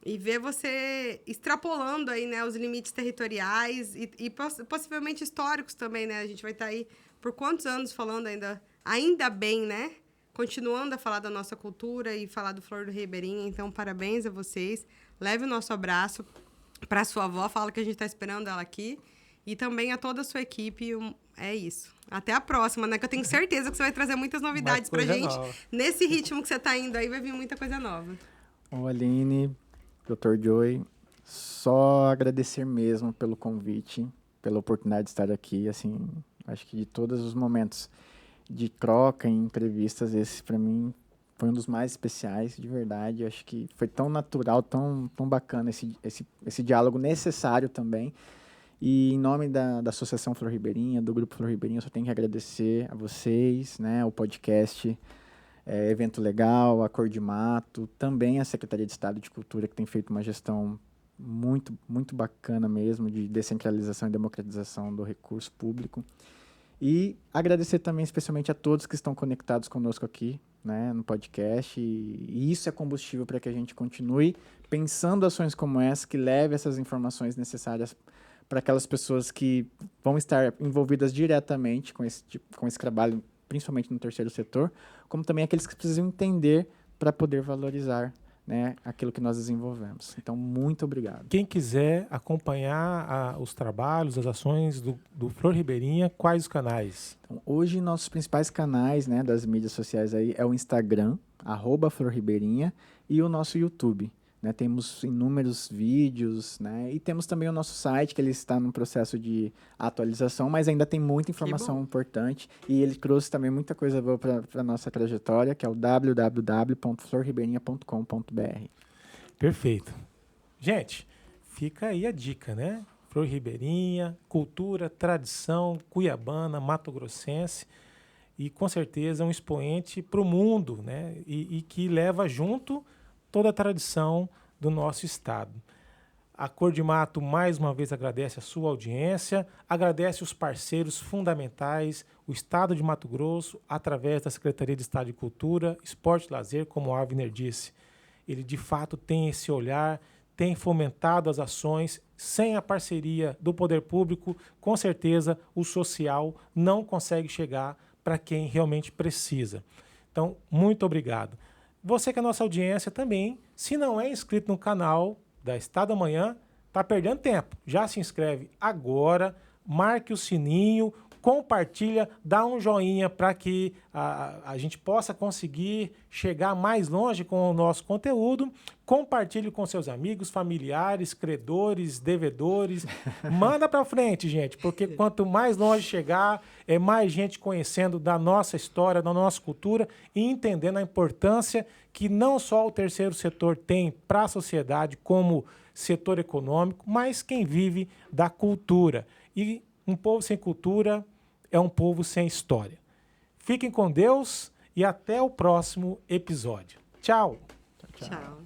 E ver você extrapolando aí, né, os limites territoriais e possivelmente históricos também, né? A gente vai estar aí por quantos anos falando ainda bem, né? Continuando a falar da nossa cultura e falar do Flor do Ribeirinha. Então, parabéns a vocês. Leve o nosso abraço para sua avó, fala que a gente está esperando ela aqui. E também a toda a sua equipe. É isso. Até a próxima, né? Que eu tenho certeza que você vai trazer muitas novidades pra gente. Nova. Nesse ritmo que você tá indo aí, vai vir muita coisa nova. Ô, Aline, Dr. Joey, só agradecer mesmo pelo convite, pela oportunidade de estar aqui. Assim, acho que de todos os momentos de troca em entrevistas, esse para mim foi um dos mais especiais, de verdade. Acho que foi tão natural, tão bacana esse diálogo necessário também. E em nome da Associação Flor Ribeirinha, do Grupo Flor Ribeirinha, eu só tenho que agradecer a vocês, né, o podcast, Evento Legal, a Cor de Mato, também a Secretaria de Estado de Cultura, que tem feito uma gestão muito, muito bacana mesmo, de descentralização e democratização do recurso público. E agradecer também especialmente a todos que estão conectados conosco aqui, né, no podcast. E isso é combustível para que a gente continue pensando ações como essa, que leve essas informações necessárias para aquelas pessoas que vão estar envolvidas diretamente com esse trabalho, principalmente no terceiro setor, como também aqueles que precisam entender para poder valorizar, né, aquilo que nós desenvolvemos. Então, muito obrigado. Quem quiser acompanhar os trabalhos, as ações do Flor Ribeirinha, quais os canais? Então, hoje, nossos principais canais, né, das mídias sociais aí é o Instagram, @florribeirinha, e o nosso YouTube. Né, temos inúmeros vídeos, né, e temos também o nosso site, que ele está num processo de atualização, mas ainda tem muita informação importante, e ele trouxe também muita coisa boa para a nossa trajetória, que é o www.florribeirinha.com.br. Perfeito. Gente, fica aí a dica, né? Flor Ribeirinha, cultura, tradição, cuiabana, mato-grossense, e com certeza um expoente para o mundo, né? E que leva junto toda a tradição do nosso estado. A Cor de Mato, mais uma vez, agradece a sua audiência, agradece os parceiros fundamentais, o Estado de Mato Grosso, através da Secretaria de Estado de Cultura, Esporte e Lazer, como o Avner disse. Ele, de fato, tem esse olhar, tem fomentado as ações. Sem a parceria do poder público, com certeza, o social não consegue chegar para quem realmente precisa. Então, muito obrigado. Você que é a nossa audiência também, se não é inscrito no canal da Estado Amanhã, está perdendo tempo. Já se inscreve agora, marque o sininho, compartilha, dá um joinha para que a gente possa conseguir chegar mais longe com o nosso conteúdo. Compartilhe com seus amigos, familiares, credores, devedores. Manda para frente, gente, porque quanto mais longe chegar, é mais gente conhecendo da nossa história, da nossa cultura e entendendo a importância que não só o terceiro setor tem para a sociedade como setor econômico, mas quem vive da cultura. E um povo sem cultura é um povo sem história. Fiquem com Deus e até o próximo episódio. Tchau. Tchau.